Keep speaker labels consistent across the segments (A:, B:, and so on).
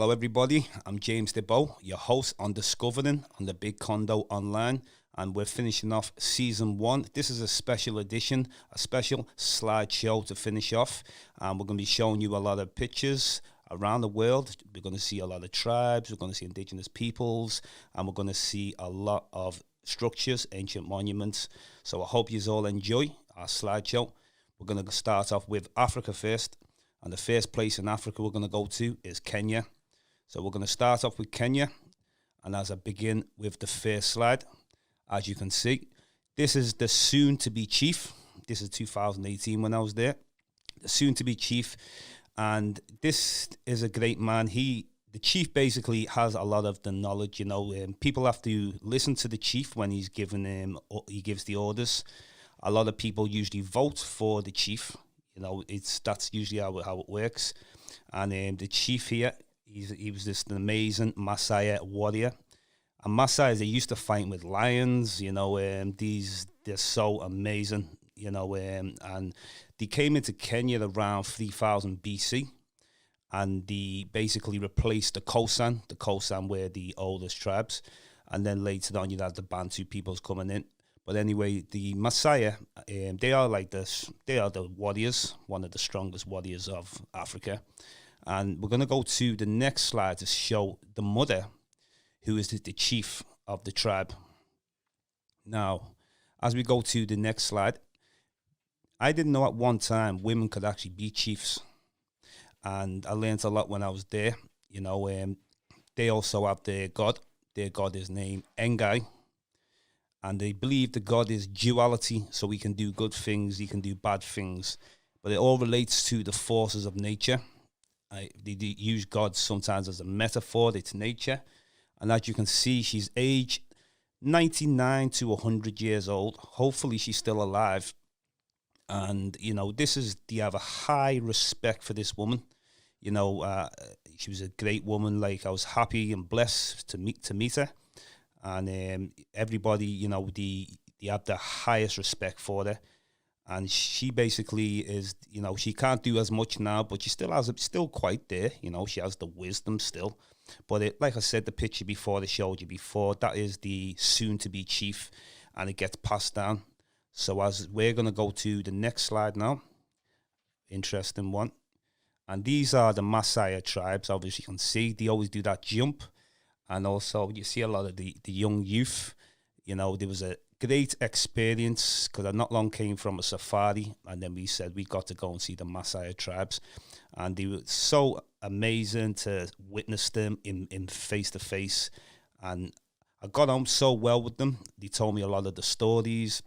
A: Hello, everybody. I'm James Diboe, your host on Discovering on the Big Condo Online, and we're finishing off season 1. This is a special edition, a special slideshow to finish off. We're going to be showing you a lot of pictures around the world. We're going to see a lot of tribes, we're going to see indigenous peoples, and we're going to see a lot of structures, ancient monuments. So I hope you all enjoy our slideshow. We're going to start off with Africa first. And the first place in Africa we're going to go to is Kenya. So we're going to start off with Kenya. And as I begin with the first slide, as you can see, this is the soon-to-be chief. This is 2018 when I was there. The soon-to-be chief. And this is a great man. The chief basically has a lot of the knowledge, people have to listen to the chief when he gives the orders. A lot of people usually vote for the chief. That's usually how it works. And the chief here, he was just an amazing Maasai warrior. And Maasai, they used to fight with lions, they're so amazing, and they came into Kenya around 3000 BC. And they basically replaced the Khoisan. The Khoisan were the oldest tribes. And then later on, you'd have the Bantu peoples coming in. But anyway, the Maasai, they are the warriors, one of the strongest warriors of Africa. And we're going to go to the next slide to show the mother, who is the chief of the tribe. Now, as we go to the next slide, I didn't know at one time women could actually be chiefs. And I learned a lot when I was there. They also have their god. Their god is named Engai. And they believe the God is duality, so he can do good things, he can do bad things. But it all relates to the forces of nature. They use God sometimes as a metaphor, it's nature. And as you can see, she's aged 99 to 100 years old. Hopefully she's still alive. And, they have a high respect for this woman. She was a great woman. Like, I was happy and blessed to meet her. And everybody, they have the highest respect for her. And she basically is, she can't do as much now, but she still still quite there. She has the wisdom still. But like I said, the picture before, they showed you before, that is the soon-to-be chief, and it gets passed down. So as we're going to go to the next slide now, interesting one. And these are the Maasai tribes. Obviously, you can see they always do that jump. And also, you see a lot of the young youth. There was a great experience because I not long came from a safari, and then we said we got to go and see the Maasai tribes. And they were so amazing to witness them in face-to-face. And I got on so well with them. They told me a lot of the stories,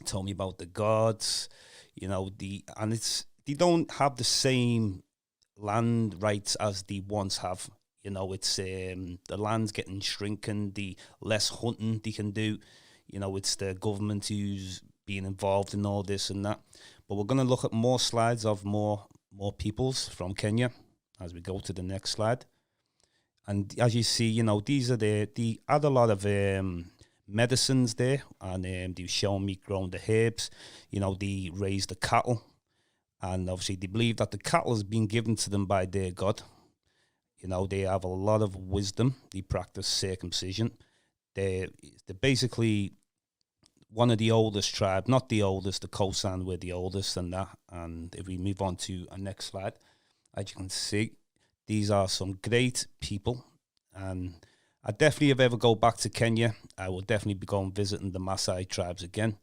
A: told me about the gods, they don't have the same land rights as they once have. It's the land's getting shrinking, the less hunting they can do. It's the government who's being involved in all this and that. But we're going to look at more slides of more peoples from Kenya as we go to the next slide. And as you see, these are they add a lot of medicines there, and they've shown me growing the herbs. They raise the cattle, and obviously they believe that the cattle has been given to them by their god. They have a lot of wisdom. They practice circumcision. They're basically one of the oldest tribes, not the oldest, the Khoisan were the oldest and that. And if we move on to our next slide, as you can see, these are some great people. And I definitely, if I ever go back to Kenya, I will definitely be going visiting the Maasai tribes again.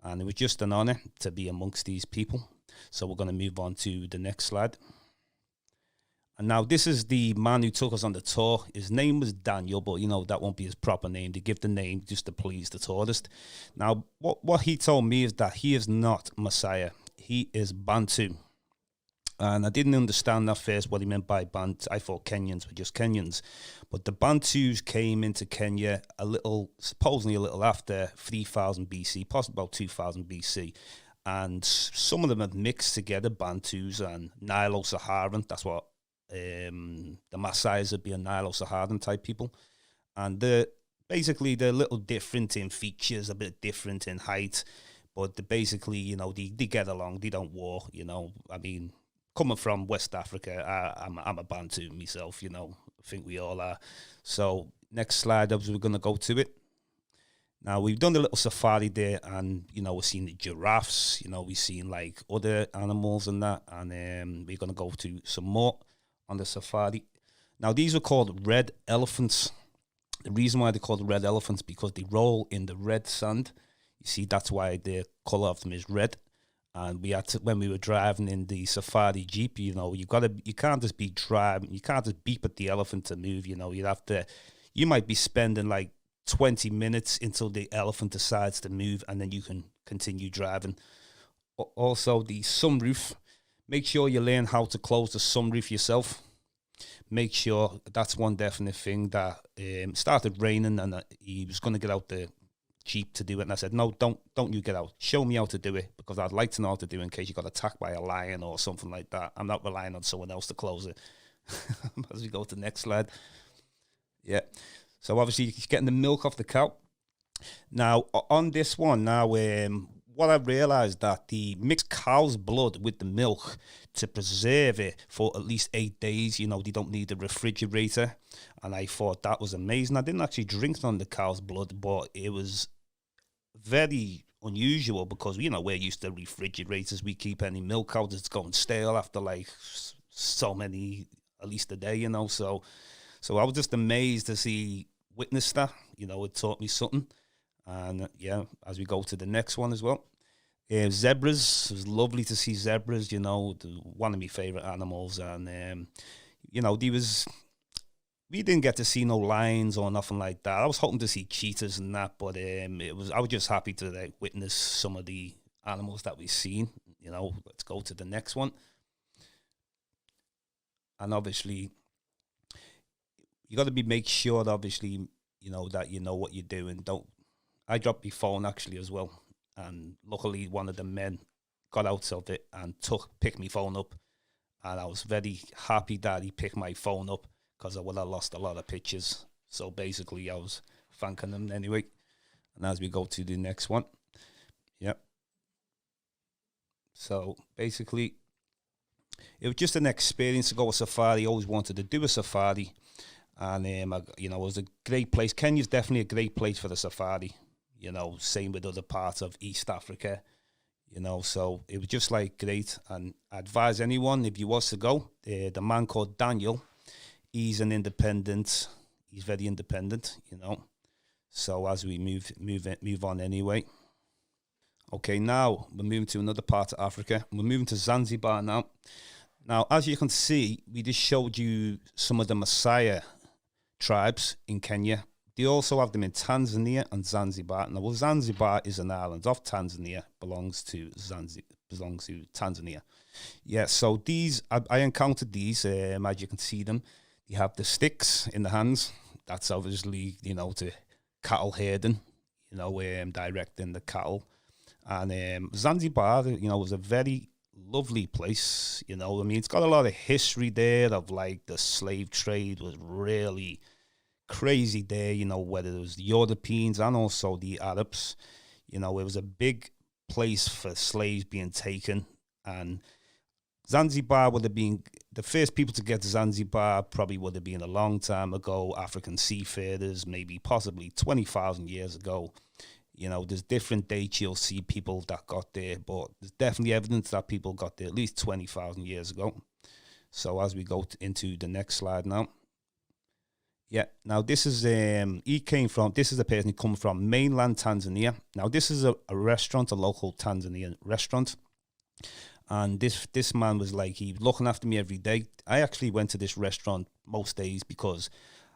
A: And it was just an honor to be amongst these people. So we're going to move on to the next slide. And now this is the man who took us on the tour. His name was Daniel, but that won't be his proper name. They give the name just to please the tourist. Now, what he told me is that he is not Maasai. He is Bantu. And I didn't understand at first what he meant by Bantu. I thought Kenyans were just Kenyans. But the Bantus came into Kenya supposedly a little after 3000 BC, possibly about 2000 BC. And some of them have mixed together, Bantus and Nilo-Saharan. That's what the Maasais would be, a Nilo-Saharan type people. And they're a little different in features, a bit different in height. But basically, they get along. They don't war, coming from West Africa, I'm a Bantu myself, think we all are. So next slide, we're going to go to it. Now, we've done a little safari there, and, we've seen the giraffes, we've seen, like, other animals and that, and we're going to go to some more on the safari. Now, these are called red elephants. The reason why they're called red elephants, because they roll in the red sand. You see, that's why the colour of them is red. And we had to, when we were driving in the safari jeep, you can't just be driving, you can't just beep at the elephant to move, you might be spending like 20 minutes until the elephant decides to move, and then you can continue driving. Also, the sunroof, make sure you learn how to close the sunroof yourself. Make sure, that's one definite thing. That started raining, and he was going to get out the Jeep to do it, and I said, no, don't you get out, show me how to do it, because I'd like to know how to do it in case you got attacked by a lion or something like that. I'm not relying on someone else to close it. As we go to the next slide. Yeah, so obviously he's getting the milk off the cow. Now on this one, what I realized, that the mixed cow's blood with the milk to preserve it for at least 8 days, they don't need a refrigerator, and I thought that was amazing. I didn't actually drink on the cow's blood, but it was very unusual, because we're used to refrigerators. We keep any milk out, it's going stale after like so many, at least a day, so I was just amazed to witness that. It taught me something. And as we go to the next one as well, zebras. It was lovely to see zebras, one of my favorite animals. And we didn't get to see no lions or nothing like that. I was hoping to see cheetahs and that, but I was just happy to witness some of the animals that we've seen. Let's go to the next one. And obviously, you got to make sure that obviously, that you know what you're doing. I dropped my phone actually as well, and luckily one of the men got out of it and picked my phone up, and I was very happy that he picked my phone up, because I would have lost a lot of pictures. So basically, I was thanking him anyway. And as we go to the next one, so basically, it was just an experience to go a safari. I always wanted to do a safari, and it was a great place. Kenya's definitely a great place for the safari. Same with other parts of East Africa. So it was just great. And I advise anyone, if you was to go, the man called Daniel, he's an independent. He's very independent, So as we move on anyway. Okay, now we're moving to another part of Africa. We're moving to Zanzibar now. Now, as you can see, we just showed you some of the Maasai tribes in Kenya. They also have them in Tanzania and Zanzibar. Now, Zanzibar is an island of Tanzania, belongs to Tanzania. Yeah, so these, I encountered these, as you can see them. They have the sticks in the hands. That's obviously, to cattle herding, directing the cattle. And Zanzibar, was a very lovely place, it's got a lot of history there of the slave trade was really crazy there, whether it was the Europeans and also the Arabs. It was a big place for slaves being taken, and Zanzibar would have been the first people to get to Zanzibar, probably would have been a long time ago, African seafarers, maybe possibly 20,000 years ago. There's different dates you'll see people that got there, but there's definitely evidence that people got there at least 20,000 years ago. So as we go into the next slide now. Yeah, now this is, this is a person coming from mainland Tanzania. Now this is a restaurant, a local Tanzanian restaurant. And this man was he was looking after me every day. I actually went to this restaurant most days because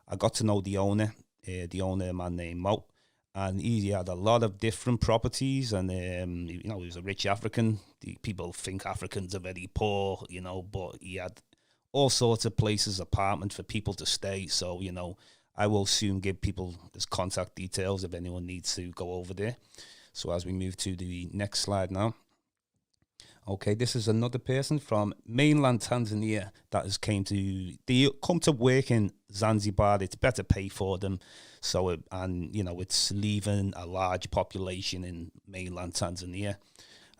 A: I got to know the owner, a man named Mo. And he had a lot of different properties, and he was a rich African. People think Africans are very poor, but he had all sorts of places, apartments for people to stay. So, I will soon give people his contact details if anyone needs to go over there. So as we move to the next slide now. Okay, this is another person from mainland Tanzania that they come to work in Zanzibar. It's better pay for them. So, it's leaving a large population in mainland Tanzania.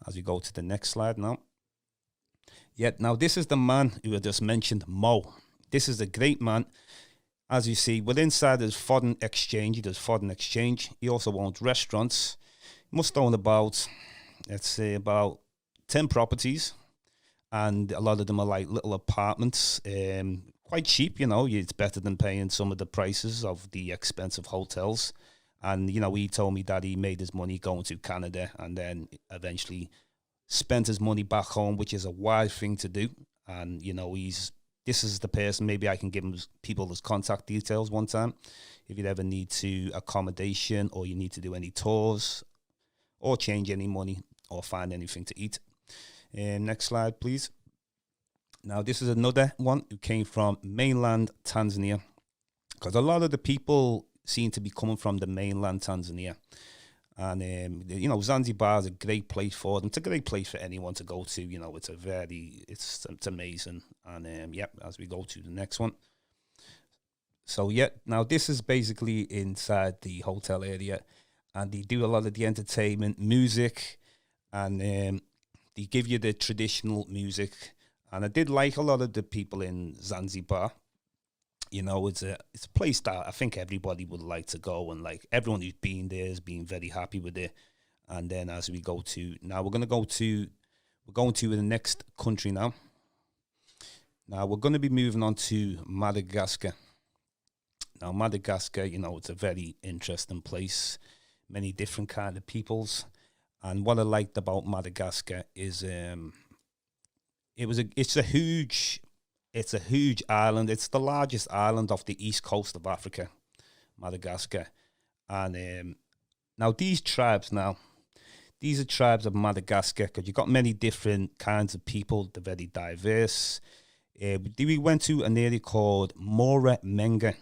A: As we go to the next slide now. Yeah, now this is the man who I just mentioned, Mo. This is a great man. As you see, well, inside there's foreign exchange. He does foreign exchange. He also owns restaurants. He must own about, let's say, about 10 properties. And a lot of them are like little apartments, quite cheap, you know. It's better than paying some of the prices of the expensive hotels. And, you know, he told me that he made his money going to Canada and then eventually spent his money back home, which is a wise thing to do. And, you know, this is the person, maybe I can give him people his contact details one time. If you ever need to accommodation or you need to do any tours or change any money or find anything to eat. Next slide, please. Now, this is another one who came from mainland Tanzania, because a lot of the people seem to be coming from the mainland Tanzania. And, you know, Zanzibar is a great place for them. It's a great place for anyone to go to. You know, it's amazing. And, as we go to the next one. So, now this is basically inside the hotel area. And they do a lot of the entertainment, music, and they give you the traditional music. And I did like a lot of the people in Zanzibar. You know, it's a place that I think everybody would like to go, and like everyone who's been there has been very happy with it. And then as we go to now, we're going to the next country now. Now we're going to be moving on to Madagascar. Now Madagascar, you know, it's a very interesting place, many different kind of peoples. And what I liked about Madagascar is it's a huge island. It's the largest island off the east coast of Africa, Madagascar. And now these are tribes of Madagascar, because you've got many different kinds of people. They're very diverse. We went to an area called Mora Menga.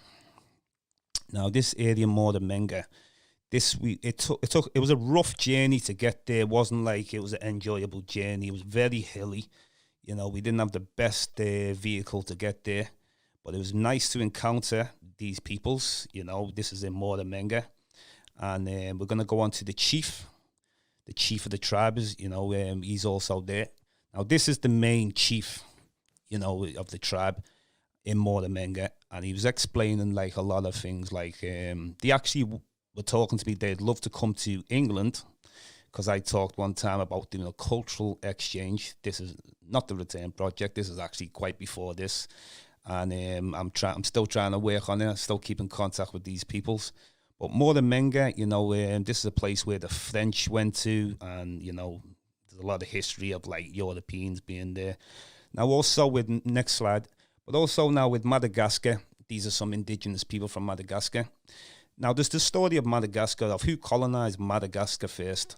A: Now this area, Mora Menga, it was a rough journey to get there. It wasn't like it was an enjoyable journey. It was very hilly. You know, we didn't have the best vehicle to get there, but it was nice to encounter these peoples. You know, this is in Mora Menga, and we're going to go on to the chief of the tribes. You know, he's also there. Now, this is the main chief, you know, of the tribe in Mora Menga, and he was explaining like a lot of things. Like they actually were talking to me. They'd love to come to England, because I talked one time about doing a cultural exchange. This is not the Return Project. This is actually quite before this. And I'm still trying to work on it. I still keep in contact with these peoples. But Mora Menga, you know, this is a place where the French went to. And, you know, there's a lot of history of, like, Europeans being there. Now, also with, next slide, but also now with Madagascar, these are some indigenous people from Madagascar. Now, there's the story of Madagascar, of who colonized Madagascar first.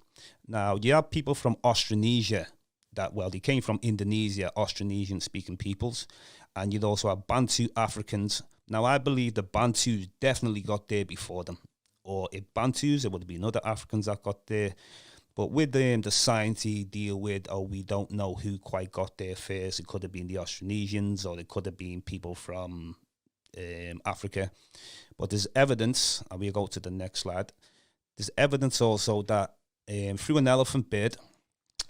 A: Now, you have people from Austronesia they came from Indonesia, Austronesian-speaking peoples. And you'd also have Bantu Africans. Now, I believe the Bantus definitely got there before them. Or if Bantus, it would have been other Africans that got there. But with the science deal with, we don't know who quite got there first. It could have been the Austronesians, or it could have been people from Africa. But there's evidence, and we'll go to the next slide. There's evidence also that through an elephant bird,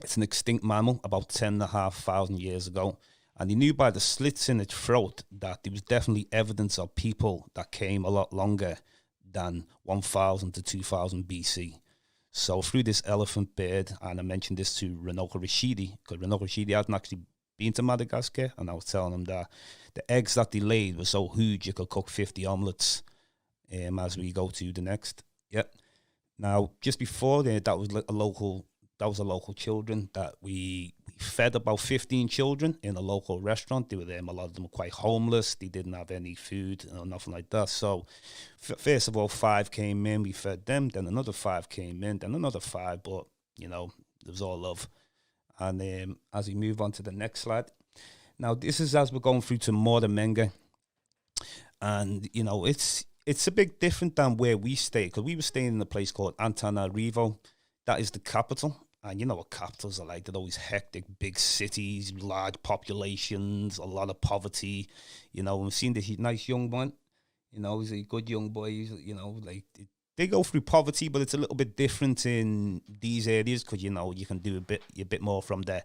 A: it's an extinct mammal about 10,500 years ago. And he knew by the slits in its throat that there was definitely evidence of people that came a lot longer than 1000 to 2000 BC. So through this elephant bird, and I mentioned this to Renoka Rashidi, because Renoka Rashidi hasn't actually been to Madagascar, and I was telling him that the eggs that they laid were so huge you could cook 50 omelets. As we go to the next. Yep. Now, just before that was a local children that we fed about 15 children in a local restaurant. They were there. A lot of them were quite homeless. They didn't have any food or nothing like that. So first of all, 5 came in. We fed them. Then another 5 came in. Then another 5. But, you know, it was all love. And as we move on to the next slide. Now, this is as we're going through to Mora Menga. And, you know, it's a bit different than where we stay, because we were staying in a place called Antananarivo. That is the capital. And you know what capitals are like. They're always hectic, big cities, large populations, a lot of poverty. You know, we've seen this nice young one. You know, he's a good young boy. You know, like they go through poverty, but it's a little bit different in these areas, because, you know, you can do a bit more from the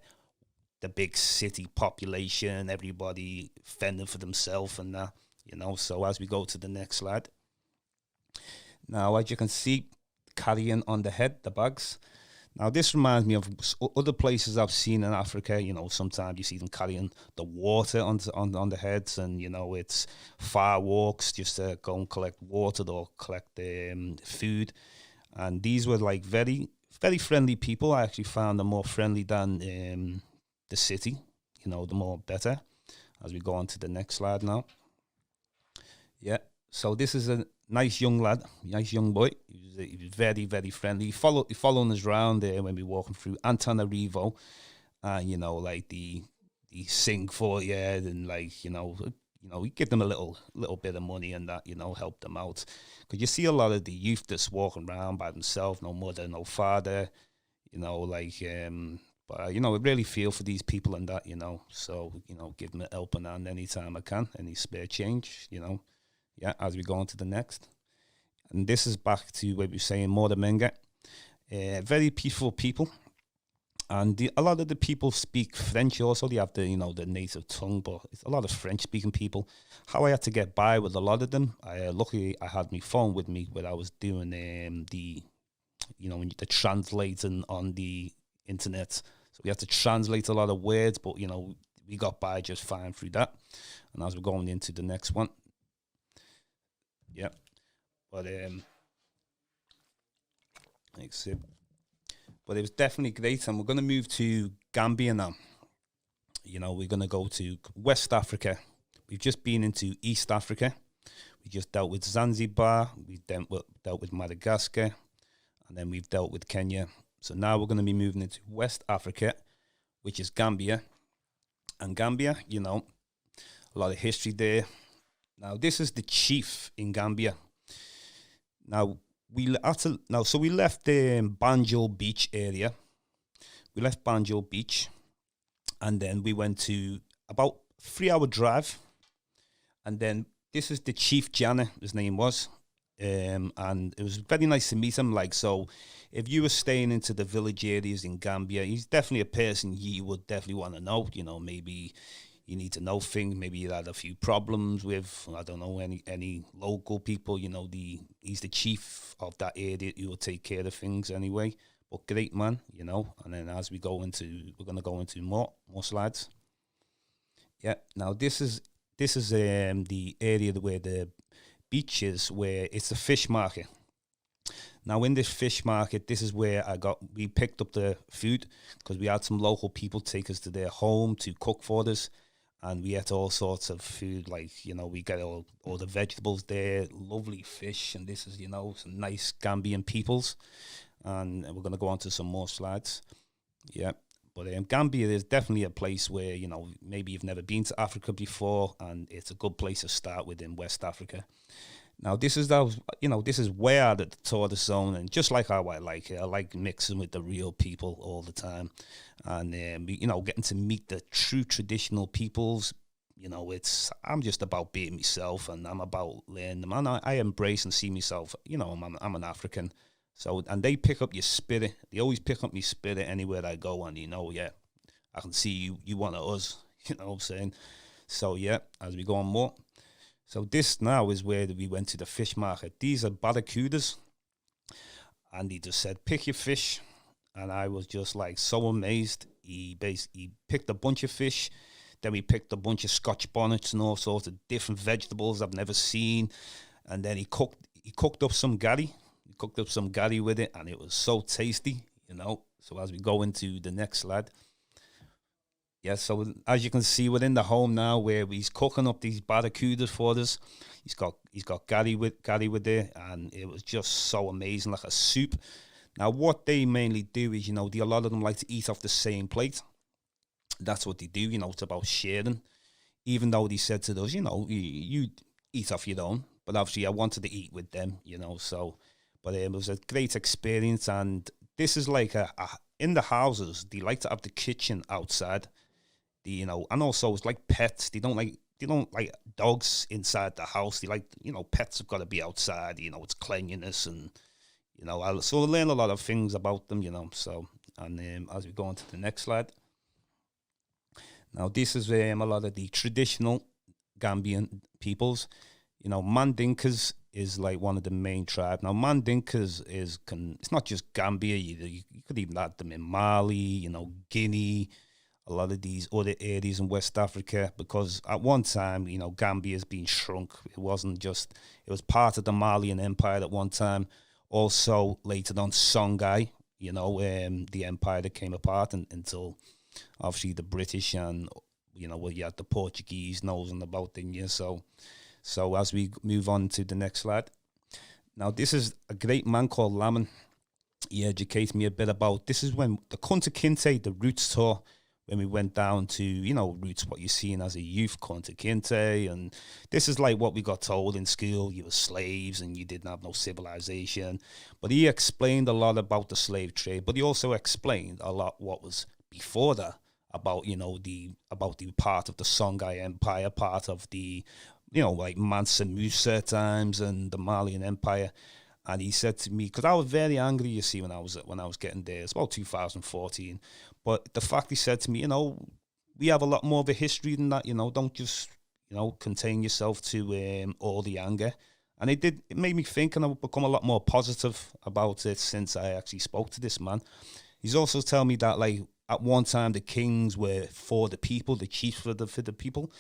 A: big city population, everybody fending for themselves and that. you know. So as we go to the next slide, now as you can see, carrying on the head, the bags. Now this reminds me of other places I've seen in Africa. You know, sometimes you see them carrying the water on the heads, and you know it's far walks just to go and collect water or collect food. And these were like very friendly people. I actually found them more friendly than the city. You know, the more better. As we go on to the next slide now. Yeah. So this is a nice young lad, nice young boy. He was very friendly. Following us around there when we were walking through Antananarivo, and you know, like the sing for you, and like you know, we give them a little bit of money and that, you know, help them out. Because you see a lot of the youth that's walking around by themselves, no mother, no father, you know, like but you know, I really feel for these people and that, you know. So you know, give them a helping hand anytime I can, any spare change, you know. Yeah, as we go on to the next. And this is back to what we were saying, Moramenga. Very peaceful people. And a lot of the people speak French also. They have the, you know, the native tongue, but it's a lot of French-speaking people. How I had to get by with a lot of them, luckily I had my phone with me when I was doing the, you know, the translating on the internet. So we had to translate a lot of words, but, you know, we got by just fine through that. And as we're going into the next one, yeah, but but it was definitely great, and we're going to move to Gambia now. You know, we're going to go to West Africa. We've just been into East Africa. We just dealt with Zanzibar. We've dealt with Madagascar, and then we've dealt with Kenya. So now we're going to be moving into West Africa, which is Gambia. And Gambia, you know, a lot of history there. Now, this is the chief in Gambia. Now, we left the Banjul Beach area. We left Banjul Beach, and then we went to about 3-hour drive. And then this is the Chief Jana, his name was. And it was very nice to meet him. Like, so if you were staying into the village areas in Gambia, he's definitely a person you would definitely want to know. You know, maybe you need to know things. Maybe you had a few problems with, I don't know, any local people. You know, he's the chief of that area. He will take care of things anyway. But great man, you know. And then as we're going to go into more slides. Yeah. Now this is the area where the beach is, where it's a fish market. Now in this fish market, this is where we picked up the food, because we had some local people take us to their home to cook for us. And we ate all sorts of food, like, you know, we got all the vegetables there, lovely fish, and this is, you know, some nice Gambian peoples. And we're going to go on to some more slides. Yeah, but Gambia is definitely a place where, you know, maybe you've never been to Africa before, and it's a good place to start with in West Africa. Now, this is way out of the tourist zone, and just like how I like it. I like mixing with the real people all the time, and you know, getting to meet the true traditional peoples. You know, I'm just about being myself, and I'm about learning them, and I embrace and see myself. You know, I'm an African, so, and they pick up your spirit. They always pick up my spirit anywhere I go, and you know, yeah, I can see you one of us. You know what I'm saying? So yeah, as we go on more. So this now is where we went to the fish market. These are barracudas. And he just said, pick your fish. And I was just like so amazed. He picked a bunch of fish. Then we picked a bunch of Scotch bonnets and all sorts of different vegetables I've never seen. And then he cooked up some gari. He cooked up some gari with it, and it was so tasty, you know. So as we go into the next slide. Yeah, so as you can see, we're in the home now where he's cooking up these barracudas for us. He's got gari with it, and it was just so amazing, like a soup. Now, what they mainly do is, you know, a lot of them like to eat off the same plate. That's what they do, you know, it's about sharing. Even though they said to us, you know, you eat off your own, but obviously I wanted to eat with them, you know, so. But it was a great experience, and this is like in the houses, they like to have the kitchen outside. You know, and also it's like pets. They don't like dogs inside the house. They like, you know, pets have got to be outside. You know, it's cleanliness, and you know, I learn a lot of things about them. You know, so, and as we go on to the next slide. Now this is a lot of the traditional Gambian peoples. Mandinkas is like one of the main tribes. Now, Mandinkas it's not just Gambia. You could even add them in Mali, Guinea, a lot of these other areas in West Africa, because at one time, Gambia's been shrunk. It was part of the Malian Empire at one time. Also, later on, Songhai, the empire that came apart until obviously the British and, you had the Portuguese nosing about, didn't you? So as we move on to the next slide. Now, this is a great man called Laman. He educates me a bit about, this is when the Kunta Kinte, the Roots tour, when we went down to, Roots, what you're seeing as a youth, Kunta Kinte, and this is like what we got told in school. You were slaves and you didn't have no civilization. But he explained a lot about the slave trade, but he also explained a lot what was before that, about, about the part of the Songhai Empire, part of the, like Mansa Musa times and the Malian Empire. And he said to me, because I was very angry, you see, when I was getting there. It's about 2014. But the fact he said to me, we have a lot more of a history than that. Don't just, contain yourself to all the anger. And it made me think, and I've become a lot more positive about it since I actually spoke to this man. He's also telling me that, like, at one time the kings were for the people, the chiefs for the people.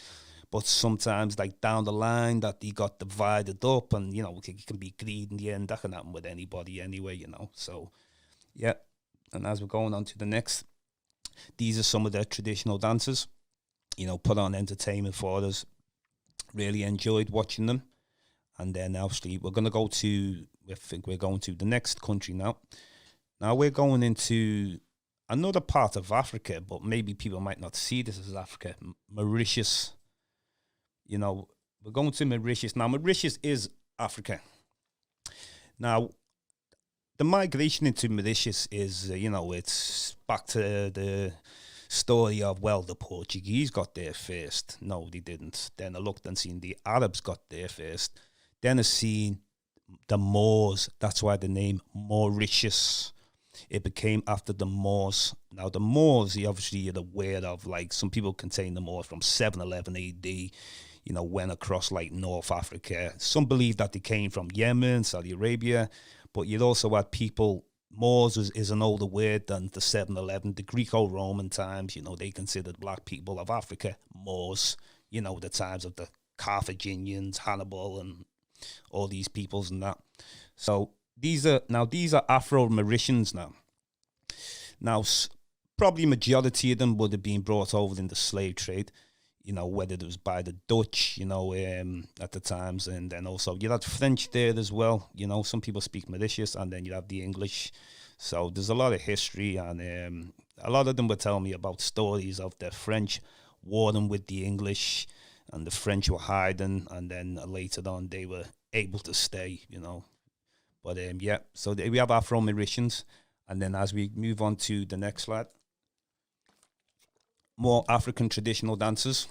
A: But sometimes, like, down the line, that they got divided up, and, it can be greed in the end. That can happen with anybody anyway, So, yeah. And as we're going on to the next, these are some of their traditional dances, put on entertainment for us. Really enjoyed watching them. And then, obviously, we're going to the next country now. Now, we're going into another part of Africa, but maybe people might not see this as Africa, Mauritius. We're going to Mauritius. Now, Mauritius is Africa. Now, the migration into Mauritius is, it's back to the story of, well, the Portuguese got there first. No, they didn't. Then I looked and seen the Arabs got there first. Then I seen the Moors. That's why the name Mauritius. It became after the Moors. Now, the Moors, obviously, you're aware of, like, some people contain the Moors from 711 AD, went across, like, North Africa. Some believe that they came from Yemen, Saudi Arabia, but you'd also had people, Moors is an older word than the 711, the Greco-Roman times, they considered black people of Africa Moors, the times of the Carthaginians, Hannibal, and all these peoples and that. So these are Afro-Mauritians now. Now, probably majority of them would have been brought over in the slave trade, whether it was by the Dutch, at the times. And then also you had French there as well. Some people speak Mauritius, and then you have the English. So there's a lot of history, and a lot of them would tell me about stories of the French warring with the English, and the French were hiding, and then later on they were able to stay, But yeah, so we have Afro-Mauritians, and then as we move on to the next slide, more African traditional dances,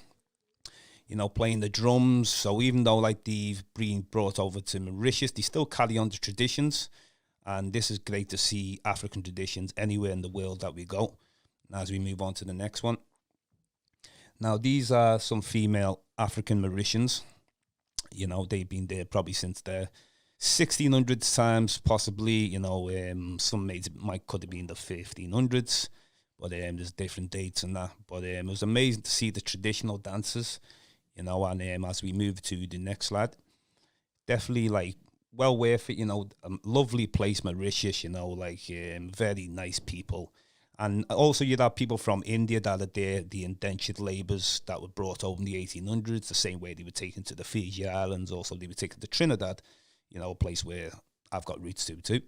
A: playing the drums. So even though, like, they've been brought over to Mauritius, they still carry on the traditions. And this is great to see African traditions anywhere in the world that we go. And as we move on to the next one. Now, these are some female African Mauritians. They've been there probably since the 1600s times, possibly. Some could have been the 1500s. But there's different dates and that. But it was amazing to see the traditional dances, and as we move to the next slide, definitely, like, well worth it, a lovely place, Mauritius, very nice people. And also you'd have people from India that are there, the indentured labourers that were brought over in the 1800s, the same way they were taken to the Fiji Islands. Also, they were taken to Trinidad, a place where I've got roots to too.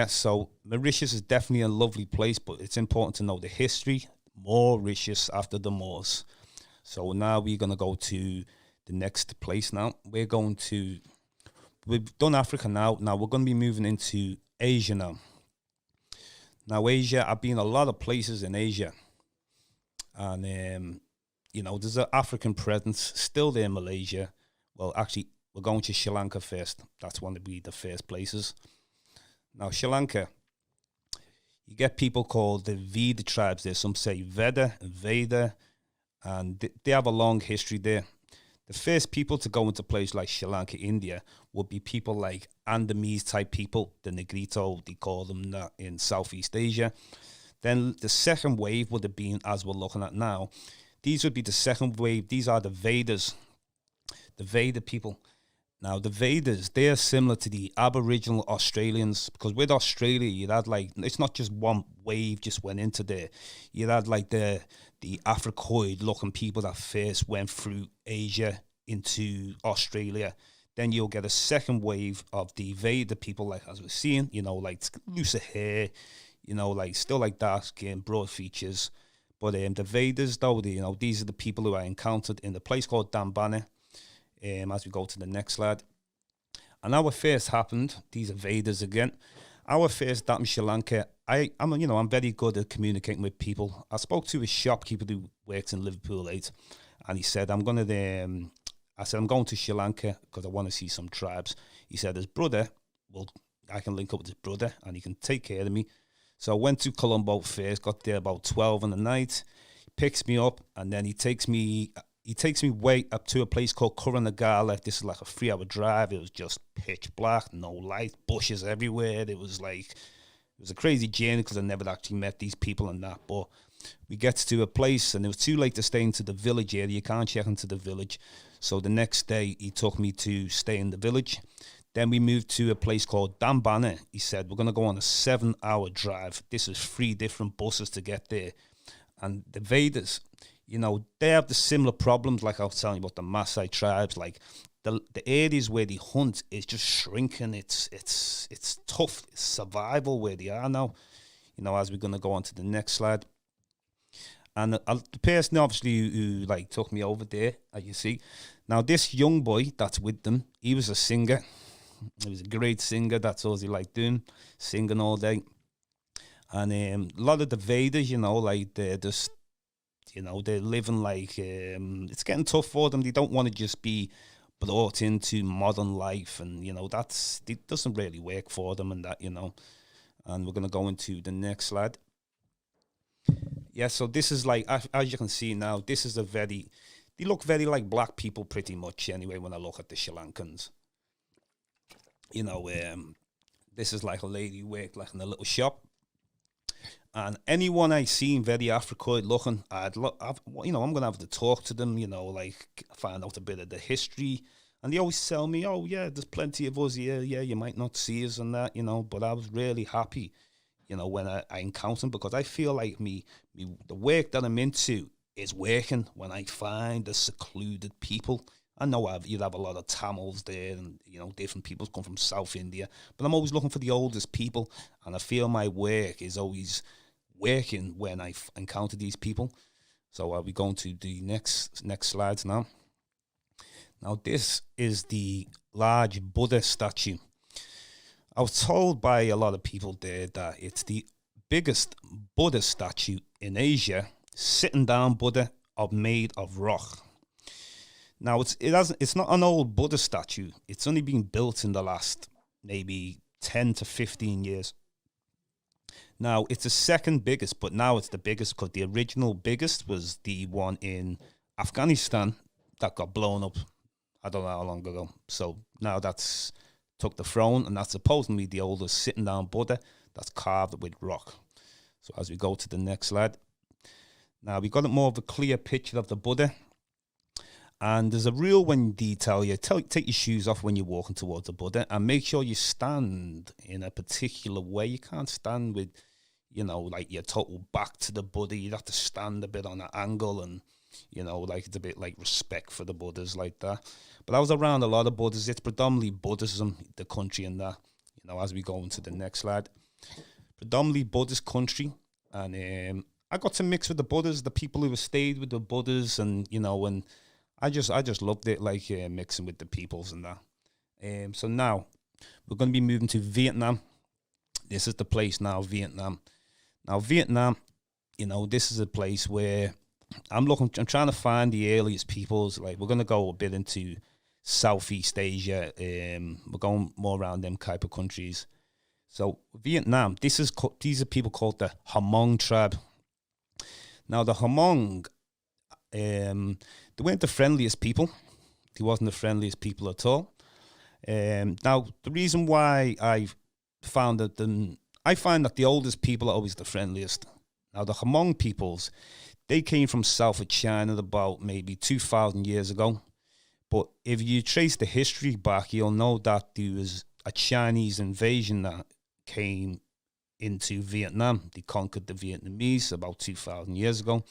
A: So Mauritius is definitely a lovely place, but it's important to know the history. Mauritius after the Moors. So now we're going to go to the next place now. We've done Africa now. Now we're going to be moving into Asia now. Now, Asia, I've been a lot of places in Asia. And, there's an African presence still there in Malaysia. Well, actually, we're going to Sri Lanka first. That's one of the first places. Now, Sri Lanka, you get people called the Veda tribes there. Some say Veda and Veda, and they have a long history there. The first people to go into places like Sri Lanka, India, would be people like Andamese type people, the Negrito, they call them that in Southeast Asia. Then the second wave would have been, as we're looking at now, these would be the second wave. These are the Vedas, the Veda people. Now, the Vedas, they're similar to the Aboriginal Australians, because with Australia, you'd had like, it's not just one wave just went into there. You'd had like the Africoid-looking people that first went through Asia into Australia. Then you'll get a second wave of the Veda people, like as we're seeing, you know, like looser hair, you know, like still like dark skin, broad features. But the Vedas, though, you know, these are the people who I encountered in the place called Dambana. As we go to the next slide. And our first happened, these are Vedas again. Our first that in Sri Lanka, I'm very good at communicating with people. I spoke to a shopkeeper who works in Liverpool 8, and he said, I'm going to Sri Lanka because I want to see some tribes. He said, his brother, well, I can link up with his brother and he can take care of me. So I went to Colombo first, got there about 12 in the night. He picks me up and then he takes me way up to a place called Kurunagala. This is like a 3-hour drive. It was just pitch black, no light, bushes everywhere. It was a crazy journey because I never actually met these people and that. But we get to a place and it was too late to stay into the village area. You can't check into the village. So the next day he took me to stay in the village. Then we moved to a place called Dambana. He said, we're going to go on a 7-hour drive. This is 3 different buses to get there. And the Vedas, you know, they have the similar problems like I was telling you about the Maasai tribes. Like the areas where they hunt is just shrinking. It's tough. It's survival where they are now. You know, as we're going to go on to the next slide. And the person obviously who like took me over there, as you see. Now this young boy that's with them, he was a singer. He was a great singer. That's all he liked doing, singing all day. And a lot of the Vedas, you know, like they're just, you know, they're living like, it's getting tough for them. They don't want to just be brought into modern life. And, you know, it doesn't really work for them and that, you know. And we're going to go into the next slide. Yeah, so this is like, as you can see now, this is they look very like black people pretty much anyway when I look at the Sri Lankans. You know, this is like a lady who worked like in a little shop. And anyone I seen very Africoid looking, I'm going to have to talk to them, you know, like find out a bit of the history. And they always tell me, oh, yeah, there's plenty of us here. Yeah, you might not see us and that, you know, but I was really happy, you know, when I encounter them because I feel like the work that I'm into is working when I find the secluded people. I know you'd have a lot of Tamils there and, you know, different people come from South India, but I'm always looking for the oldest people. And I feel my work is always working when I encounter these people. So I'll be going to the next slides now. Now this is the large Buddha statue. I was told by a lot of people there that it's the biggest Buddha statue in Asia, sitting down Buddha made of rock. Now it's not an old Buddha statue. It's only been built in the last maybe 10 to 15 years. Now, it's the second biggest, but now it's the biggest because the original biggest was the one in Afghanistan that got blown up, I don't know how long ago. So now that's took the throne, and that's supposedly the oldest sitting down Buddha that's carved with rock. So as we go to the next slide. Now, we got more of a clear picture of the Buddha. And there's a rule when they tell you, take your shoes off when you're walking towards the Buddha and make sure you stand in a particular way. You can't stand with, you know, like your total back to the Buddha. You'd have to stand a bit on an angle and, you know, like it's a bit like respect for the Buddhas like that. But I was around a lot of Buddhas. It's predominantly Buddhism, the country and that, you know, as we go into the next slide. Predominantly Buddhist country. And I got to mix with the Buddhas, the people who have stayed with the Buddhas and, you know, and I just loved it, like mixing with the peoples and that. So now we're going to be moving to Vietnam. This is the place now, Vietnam. Now Vietnam, you know, this is a place where I'm trying to find the earliest peoples. Like we're going to go a bit into Southeast Asia. We're going more around them type of countries. So Vietnam, these are people called the Hmong tribe. Now the Hmong, they weren't the friendliest people. He wasn't the friendliest people at all. Now, the reason why I find that the oldest people are always the friendliest. Now, the Hmong peoples, they came from south of China about maybe 2,000 years ago. But if you trace the history back, you'll know that there was a Chinese invasion that came into Vietnam. They conquered the Vietnamese about 2,000 years ago.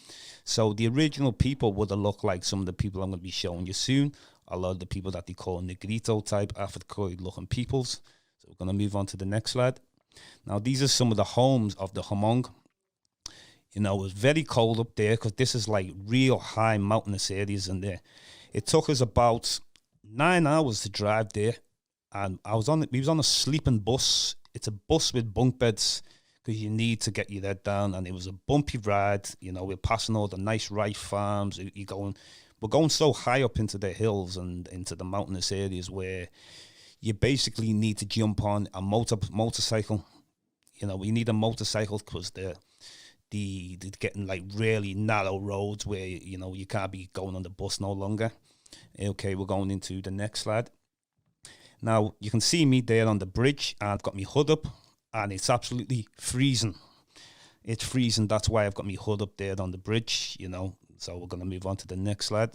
A: So the original people would have looked like some of the people I'm going to be showing you soon. A lot of the people that they call Negrito type, Africoid looking peoples. So we're going to move on to the next slide. Now, these are some of the homes of the Hmong. You know, it was very cold up there because this is like real high mountainous areas in there. It took us about 9 hours to drive there. And we was on a sleeping bus. It's a bus with bunk beds because you need to get your head down. And it was a bumpy ride. You know, we're passing all the nice rice farms. We're going so high up into the hills and into the mountainous areas where you basically need to jump on a motorcycle. You know, you need a motorcycle because they're getting like really narrow roads where, you know, you can't be going on the bus no longer. Okay, we're going into the next slide. Now, you can see me there on the bridge, and I've got my hood up, and it's absolutely freezing. It's freezing. That's why I've got my hood up there on the bridge, you know. So we're going to move on to the next slide.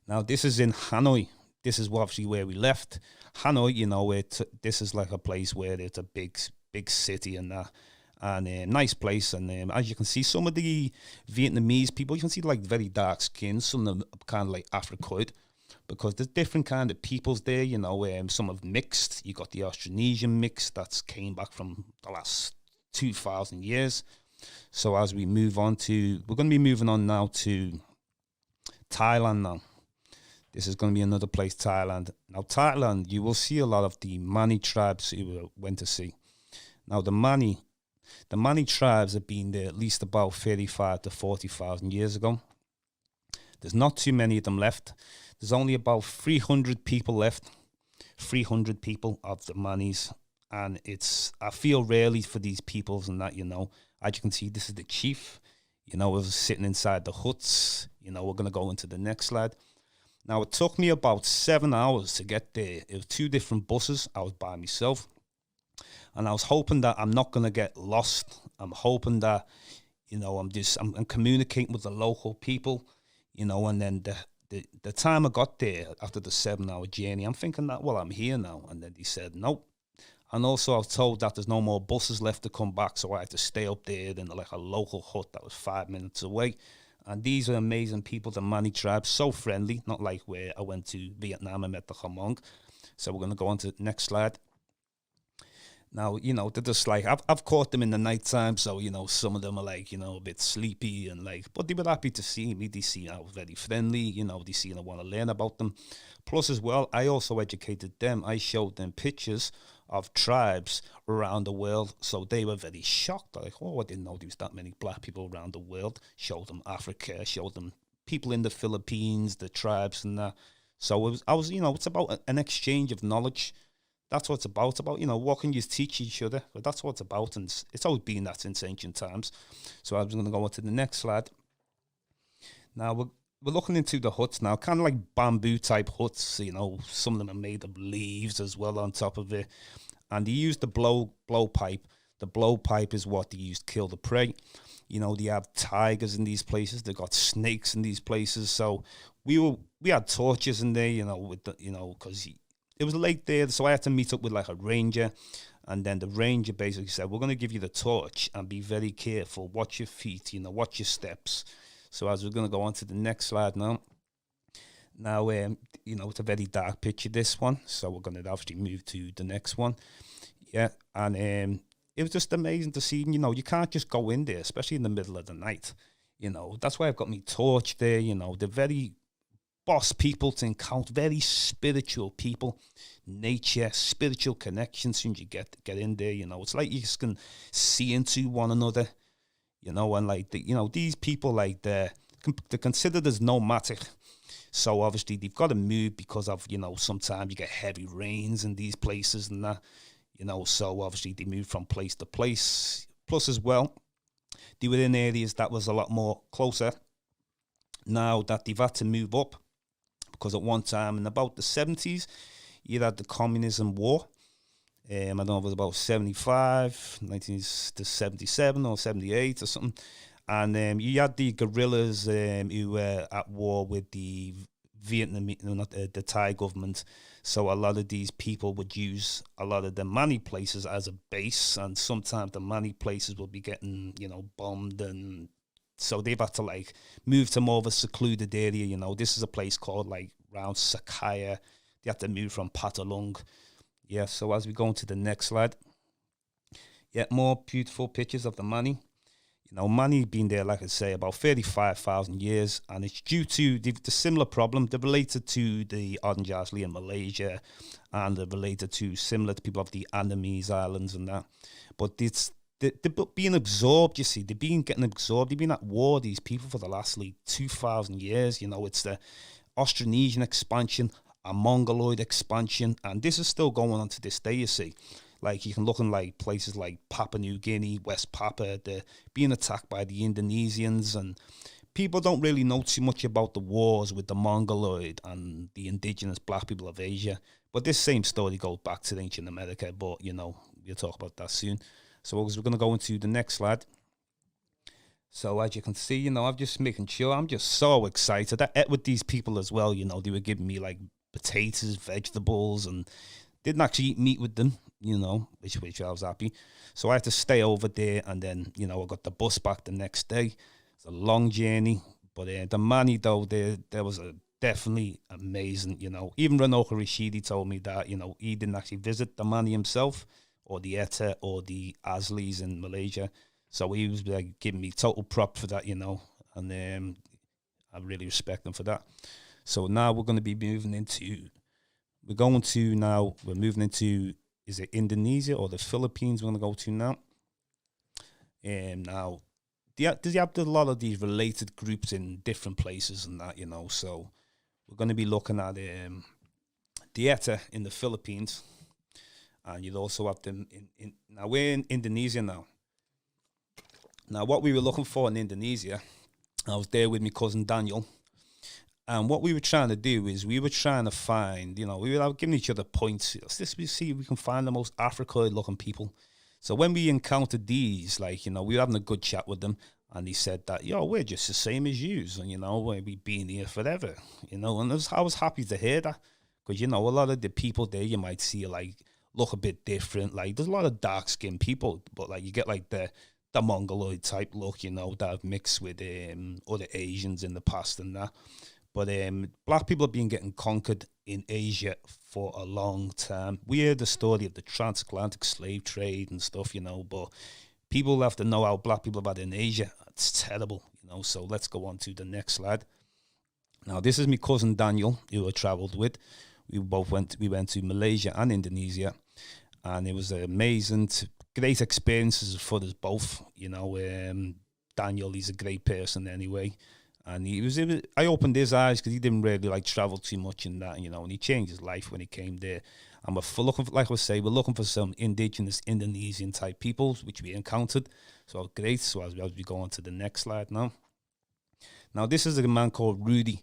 A: Now, this is in Hanoi. This is obviously where we left. Hanoi, you know, this is like a place where it's a big city and that. And a nice place. And as you can see, some of the Vietnamese people, you can see like very dark skin, some of them kind of like Africoid, because there's different kind of peoples there, you know. Some have mixed. You got the Austronesian mix that's came back from the last 2,000 years. So as we move on we're going to be moving on now to Thailand now. This is going to be another place, Thailand. Now, Thailand, you will see a lot of the Mani tribes you went to see. Now, the Mani tribes have been there at least about 35 to 40,000 years ago. There's not too many of them left. There's only about 300 people left. 300 people of the Manis. And I feel rarely for these peoples and that, you know. As you can see, this is the chief. You know, I was sitting inside the huts. You know, we're going to go into the next slide. Now, it took me about 7 hours to get there. It was 2 different buses. I was by myself. And I was hoping that I'm not going to get lost. I'm hoping that, you know, I'm communicating with the local people, you know, and then the time I got there after the 7-hour journey, I'm thinking that, well, I'm here now. And then they said, nope. And also I was told that there's no more buses left to come back, so I had to stay up there in like a local hut that was 5 minutes away. And these are amazing people, the Mani tribe, so friendly, not like where I went to Vietnam and met the Hmong. So we're going to go on to the next slide. Now, you know, they're just like, I've caught them in the nighttime, so, you know, some of them are like, you know, a bit sleepy and like, but they were happy to see me. They see I was very friendly, you know, they see I want to learn about them. Plus as well, I also educated them. I showed them pictures of tribes around the world, so they were very shocked. Like, oh, I didn't know there was that many black people around the world. Showed them Africa, showed them people in the Philippines, the tribes and that. So you know, it's about an exchange of knowledge. That's what it's about. It's about, you know, what can you teach each other? But that's what it's about, and it's always been that since ancient times. So I'm going to go on to the next slide. Now, we're looking into the huts now, kind of like bamboo type huts, you know. Some of them are made of leaves as well on top of it. And they use the blow pipe. The blow pipe is what they use to kill the prey. You know, they have tigers in these places. They've got snakes in these places. So we had torches in there, you know, with the, you know, because it was late there, so I had to meet up with like a ranger, and then the ranger basically said, we're going to give you the torch and be very careful, watch your feet, you know, watch your steps. So as we're going to go on to the next slide now, you know, it's a very dark picture, this one, so we're going to obviously move to the next one. Yeah, and it was just amazing to see, you know, you can't just go in there, especially in the middle of the night, you know. That's why I've got my torch there, you know. They're very boss people to encounter, very spiritual people, nature, spiritual connections. Soon as you get in there, you know, it's like you just can see into one another, you know. And like you know, these people, like they're considered as nomadic, so obviously they've got to move because of, you know, sometimes you get heavy rains in these places and that, you know. So obviously they move from place to place. Plus as well, they were in areas that was a lot more closer. Now that they've had to move up because at one time in about the 70s, you had the communism war. I don't know if it was about 75, 1977 or 78 or something. And you had the guerrillas who were at war with the not the Thai government. So a lot of these people would use a lot of the Mani places as a base, and sometimes the Mani places would be getting, bombed, and so they've had to like move to more of a secluded area. This is a place called like around Sakaya. They have to move from Patalung. Yeah, so as we go into the next slide, more beautiful pictures of the Mani. Mani been there, like I say, about 35,000 years, and it's due to the similar problem. They're related to the Orange Asli in Malaysia, and they're related to similar to people of the Indigenous Islands and that. But they're being absorbed, you see. They've been getting absorbed. They've been at war, these people, for the last like 2,000 years. It's the Austronesian expansion, a Mongoloid expansion, and this is still going on to this day, you see. Like, you can look in like places like Papua New Guinea, West Papua, they're being attacked by the Indonesians, and people don't really know too much about the wars with the Mongoloid and the indigenous black people of Asia. But this same story goes back to ancient America, but, we'll talk about that soon. So we're going to go into the next slide. So as you can see, I'm just making sure, I'm just so excited. I ate with these people as well, they were giving me like potatoes, vegetables, and didn't actually eat meat with them, which I was happy. So I had to stay over there, and then, I got the bus back the next day. It's a long journey, but the Mani, though, there was definitely amazing, Even Ranoka Rashidi told me that, he didn't actually visit the Mani himself, or the Etta, or the Aslis in Malaysia. So he was like giving me total prop for that, and I really respect him for that. So now we're going to be moving into... We're moving into, is it Indonesia or the Philippines we're going to go to now? And now, there's a lot of these related groups in different places and that, so we're going to be looking at the Etta in the Philippines, and you'll also have them now we're in Indonesia now. Now, what we were looking for in Indonesia, I was there with my cousin Daniel. And what we were trying to do is we were trying to find, we were giving each other points. We see if we can find the most Africoid-looking people. So when we encountered these, like, we were having a good chat with them, and he said that, we're just the same as yous, and, we've been here forever, and I was happy to hear that, because, a lot of the people there you might see, like, look a bit different. Like, there's a lot of dark-skinned people, but, like, you get, like, the Mongoloid type look, that have mixed with other Asians in the past and that. But black people have been getting conquered in Asia for a long time. We heard the story of the transatlantic slave trade and stuff, but people have to know how black people have had in Asia. It's terrible, so let's go on to the next slide. Now, this is my cousin Daniel, who I travelled with. We went to Malaysia and Indonesia, and it was amazing, great experiences for us both. Daniel, he's a great person anyway. And I opened his eyes because he didn't really like travel too much in that, and he changed his life when he came there. And we're looking, like I say, we're looking for some indigenous Indonesian type peoples, which we encountered. So great. So as we go on to the next slide now. Now, this is a man called Rudy,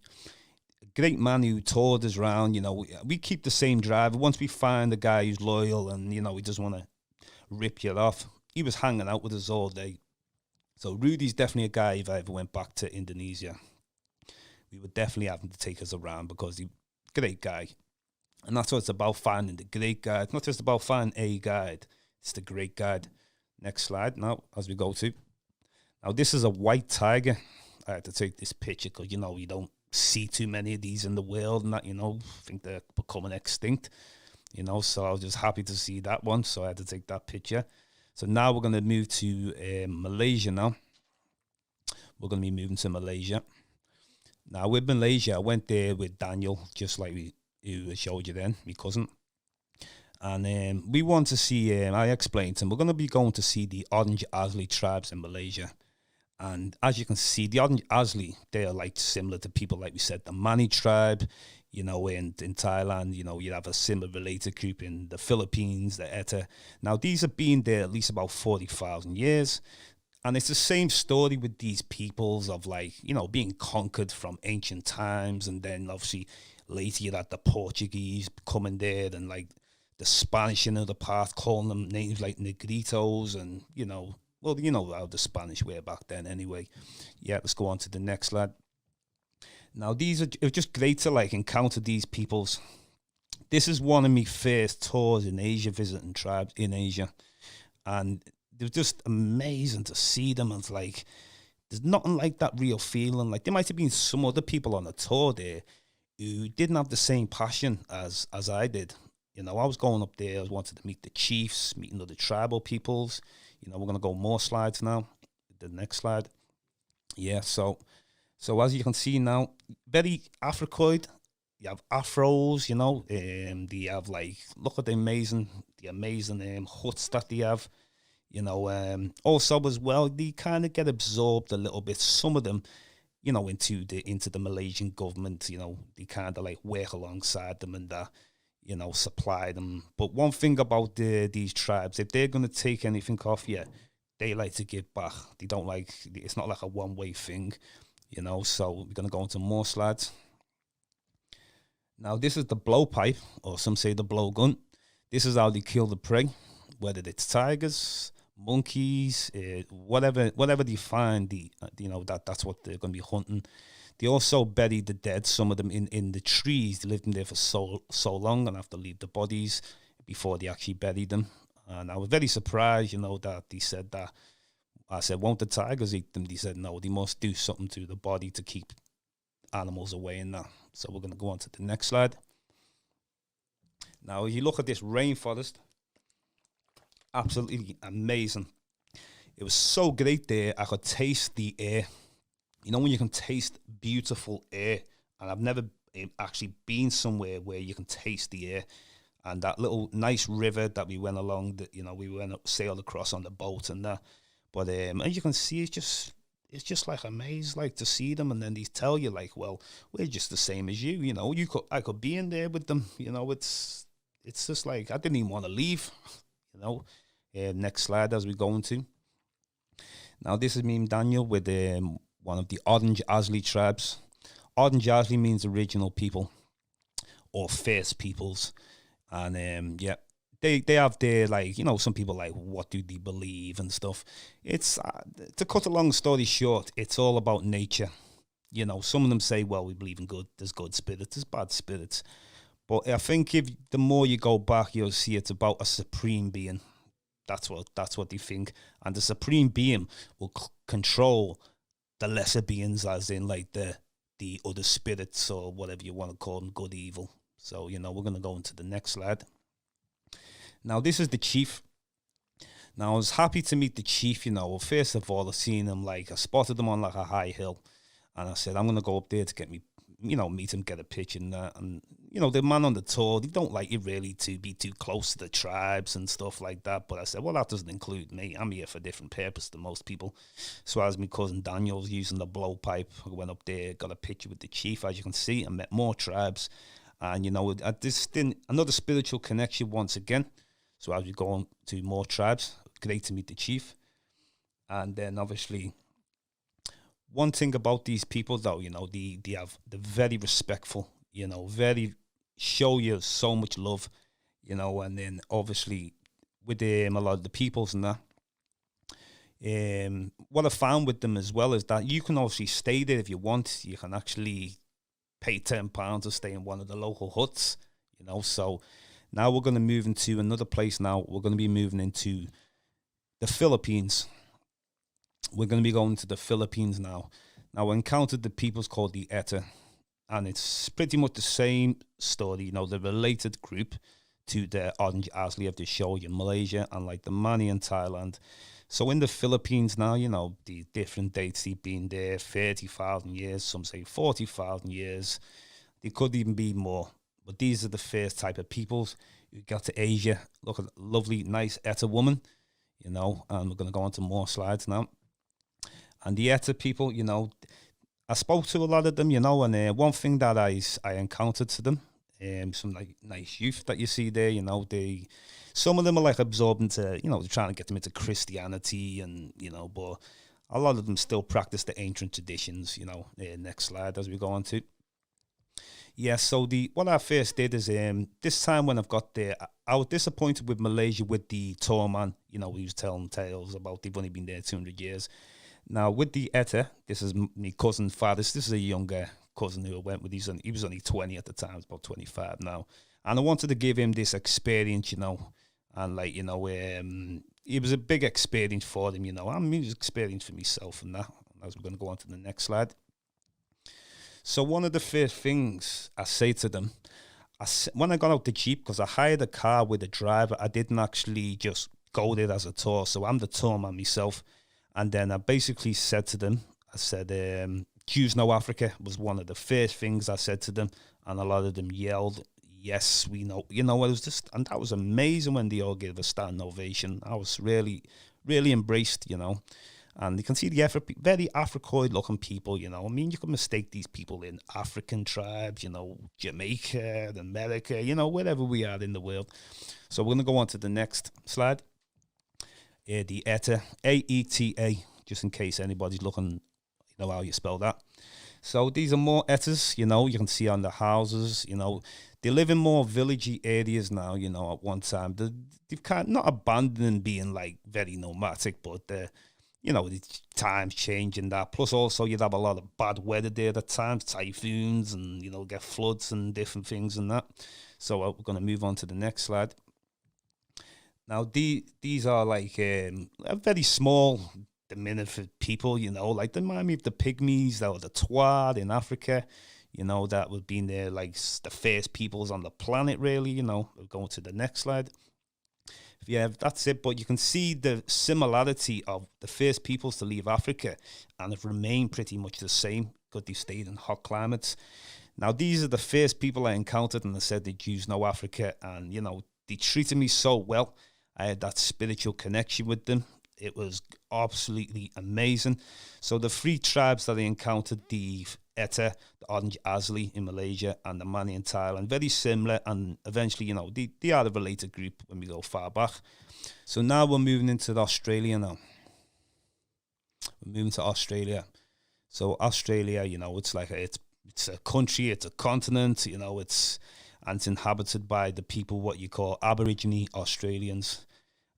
A: a great man who toured us around. We keep the same driver. Once we find a guy who's loyal and, he doesn't want to rip you off, he was hanging out with us all day. So Rudy's definitely a guy, if I ever went back to Indonesia, we would definitely have him to take us around, because he's a great guy. And that's what it's about, finding the great guy. It's not just about finding a guide, it's the great guide. Next slide now, as we go to. Now, this is a white tiger. I had to take this picture because, you don't see too many of these in the world and that, I think they're becoming extinct, so I was just happy to see that one. So I had to take that picture. So now we're going to move to Malaysia now. We're going to be moving to Malaysia. Now, with Malaysia, I went there with Daniel, just like who showed you then, my cousin. And we want to see, I explained to him, we're going to be going to see the Orange Asli tribes in Malaysia. And as you can see, the Orange Asli, they're like similar to people, like we said, the Mani tribe. In Thailand, you have a similar related group in the Philippines, the Etta. Now, these have been there at least about 40,000 years. And it's the same story with these peoples of, like, being conquered from ancient times, and then obviously later you had the Portuguese coming there, and like the Spanish in other parts calling them names like Negritos, and well, you know how the Spanish were back then anyway. Yeah, let's go on to the next slide. Now it was just great to like encounter these peoples. This is one of my first tours in Asia, visiting tribes in Asia, and it was just amazing to see them. And it's like, there's nothing like that real feeling. Like, there might have been some other people on the tour there who didn't have the same passion as I did. I was going up there, I wanted to meet the chiefs, meeting other tribal peoples. We're going to go more slides now. The next slide. Yeah, so as you can see now, very Africoid. You have afros, they have like, look at the amazing huts that they have, also as well, they kind of get absorbed a little bit, some of them, into the Malaysian government. They kind of like work alongside them and supply them. But one thing about these tribes, if they're going to take anything off you, they like to give back. They don't like, it's not like a one-way thing, so we're going to go into more slides. Now, this is the blowpipe, or some say the blowgun. This is how they kill the prey, whether it's tigers, monkeys, whatever they find. That's what they're going to be hunting. They also bury the dead, some of them in the trees. They lived in there for so long and have to leave the bodies before they actually bury them. And I was very surprised, that they said that. I said, won't the tigers eat them? They said, no, they must do something to the body to keep animals away and that. So we're going to go on to the next slide. Now, if you look at this rainforest, absolutely amazing. It was so great there. I could taste the air. When you can taste beautiful air, and I've never actually been somewhere where you can taste the air. And that little nice river that we went along, that sailed across on the boat and that. But as you can see, it's just like amazing, like, to see them, and then they tell you like, well, we're just the same as you. I could be in there with them. It's just like, I didn't even want to leave. Next slide as we go into. Now, this is me and Daniel with one of the Orange Asli tribes. Orange Asli means original people or first peoples. And they have their, like, some people like, what do they believe and stuff. It's to cut a long story short, it's all about nature. Some of them say, well, we believe in there's good spirits, there's bad spirits. But I think if the more you go back, you'll see it's about a supreme being. That's what they think. And the supreme being will control the lesser beings, as in like the other spirits, or whatever you want to call them, good, evil. So, we're going to go into the next slide. Now, this is the chief. Now, I was happy to meet the chief, First of all, I seen him, like, I spotted him on like a high hill. And I said, I'm going to go up there to get me, meet him, get a picture and that. And, the man on the tour, they don't like it really to be too close to the tribes and stuff like that. But I said, well, that doesn't include me. I'm here for a different purpose than most people. So as my cousin Daniel was using the blowpipe, I went up there, got a picture with the chief. As you can see, I met more tribes. And, another spiritual connection once again. So as we go on to more tribes, great to meet the chief. And then obviously, one thing about these people though, they're very respectful, very show you so much love, and then obviously with a lot of the peoples and that. What I found with them as well is that you can obviously stay there if you want. You can actually pay £10 to stay in one of the local huts, so now we're going to move into another place now. We're going to be moving into the Philippines. We're going to be going to the Philippines now. Now, I encountered the peoples called the Eta, and it's pretty much the same story, the related group to the Orange Asli of the show in Malaysia, and like the Mani in Thailand. So in the Philippines now, the different dates they've been there, 30,000 years, some say 40,000 years. They could even be more. But these are the first type of peoples who got to Asia. Look at a lovely, nice Eta woman, and we're going to go on to more slides now. And the Eta people, I spoke to a lot of them, and one thing that I encountered to them, some like nice youth that you see there, some of them are like absorbed into, they're trying to get them into Christianity, and, but a lot of them still practice the ancient traditions, next slide as we go on to. Yeah, so the what I first did is this time when I've got there, I was disappointed with Malaysia with the tour man. You know, he was telling tales about they've only been there 200 years. Now with the Etta, this is my cousin's father. This is a younger cousin who I went with. He was only 20 at the time, he's about 25 now, and I wanted to give him this experience, you know, and like it was a big experience for him, you know. I mean, it was experience for myself and that. As we're going to go on to the next slide. So one of the first things I say to them, when I got out the Jeep, because I hired a car with a driver, I didn't actually just go there as a tour. So I'm the tour man myself. And then I basically said to them, I said, Jews know Africa was one of the first things I said to them. And a lot of them yelled, yes, we know. You know, it was just, and that was amazing when they all gave a standing ovation. I was really, really embraced, you know. And you can see the very Africoid-looking people, you know. I mean, you can mistake these people in African tribes, you know, Jamaica, America, you know, wherever we are in the world. So we're going to go on to the next slide. The ETA, A-E-T-A, just in case anybody's looking, you know, how you spell that. So these are more Etas, you know, you can see on the houses, you know. They live in more villagey areas now, you know, at one time. They've kind of not abandoned being, like, very nomadic, but you know, the times changing that. Plus, also, you'd have a lot of bad weather there at times, typhoons, and, you know, get floods and different things and that. So we're going to move on to the next slide. Now, these are like a very small, diminutive people, you know, like they remind me of the Pygmies or the Tuareg in Africa, you know, that would be there, like the first peoples on the planet, really, you know. We're going to the next slide. Yeah, that's it. But you can see the similarity of the first peoples to leave Africa, and have remained pretty much the same because they've stayed in hot climates. Now, these are the first people I encountered, and I said the Jews know Africa, and, you know, they treated me so well. I had that spiritual connection with them. It was absolutely amazing. So the three tribes that I encountered, the Etta, the Orange Asli in Malaysia, and the Mani in Thailand, very similar, and eventually, you know, they are a related group when we go far back. So now we're moving into Australia now. We're moving to Australia. So Australia, you know, it's like it's a country, it's a continent, you know, it's inhabited by the people what you call Aborigine Australians.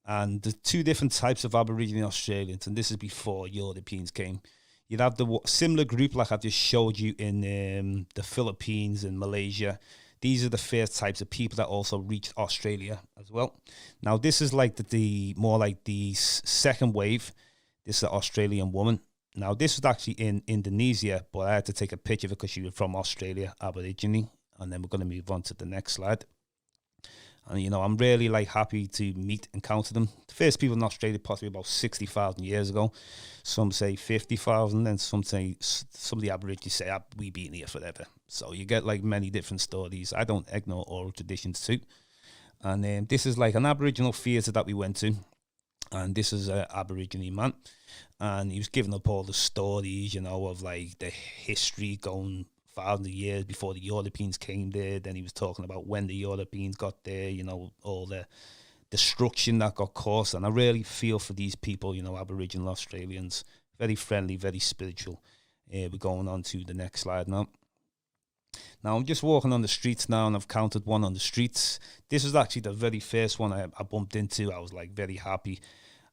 A: And the two different types of Aboriginal Australians, and this is before Europeans came. You'd have the similar group like I just showed you in the Philippines and Malaysia. These are the first types of people that also reached Australia as well. Now, this is like the more like the second wave. This is an Australian woman. Now, this was actually in Indonesia, but I had to take a picture of it because she was from Australia, Aborigine. And then we're going to move on to the next slide. And, you know, I'm really, like, happy to encounter them. The first people in Australia possibly about 60,000 years ago. Some say 50,000, and some of the Aborigines say, we've been here forever. So you get, like, many different stories. I don't ignore oral traditions too. And this is, like, an Aboriginal theatre that we went to. And this is an Aborigine man. And he was giving up all the stories, you know, of, like, the history going thousands of years before the Europeans came there. Then he was talking about when the Europeans got there, you know, all the destruction that got caused. And I really feel for these people, you know, Aboriginal Australians. Very friendly, very spiritual. We're going on to the next slide now. Now, I'm just walking on the streets now, and I've counted one on the streets. This is actually the very first one I bumped into. I was, like, very happy.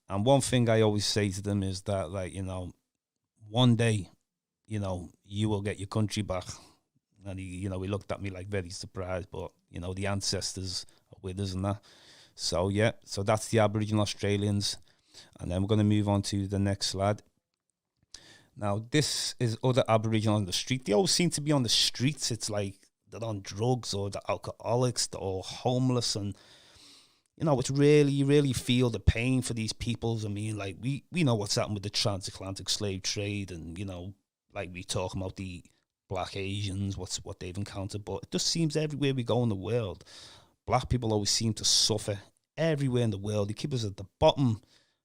A: And one thing I always say to them is that, like, you know, one day, you know, you will get your country back. And he looked at me like very surprised, but, you know, the ancestors are with us and that. So, yeah, so that's the Aboriginal Australians. And then we're going to move on to the next slide. Now, this is other Aboriginal on the street. They always seem to be on the streets. It's like they're on drugs or they're alcoholics, they're all homeless. And, you know, it's really, you really feel the pain for these peoples. I mean, like, we know what's happened with the transatlantic slave trade, and, you know, like we talk about the black Asians, what they've encountered, but it just seems everywhere we go in the world, black people always seem to suffer everywhere in the world. They keep us at the bottom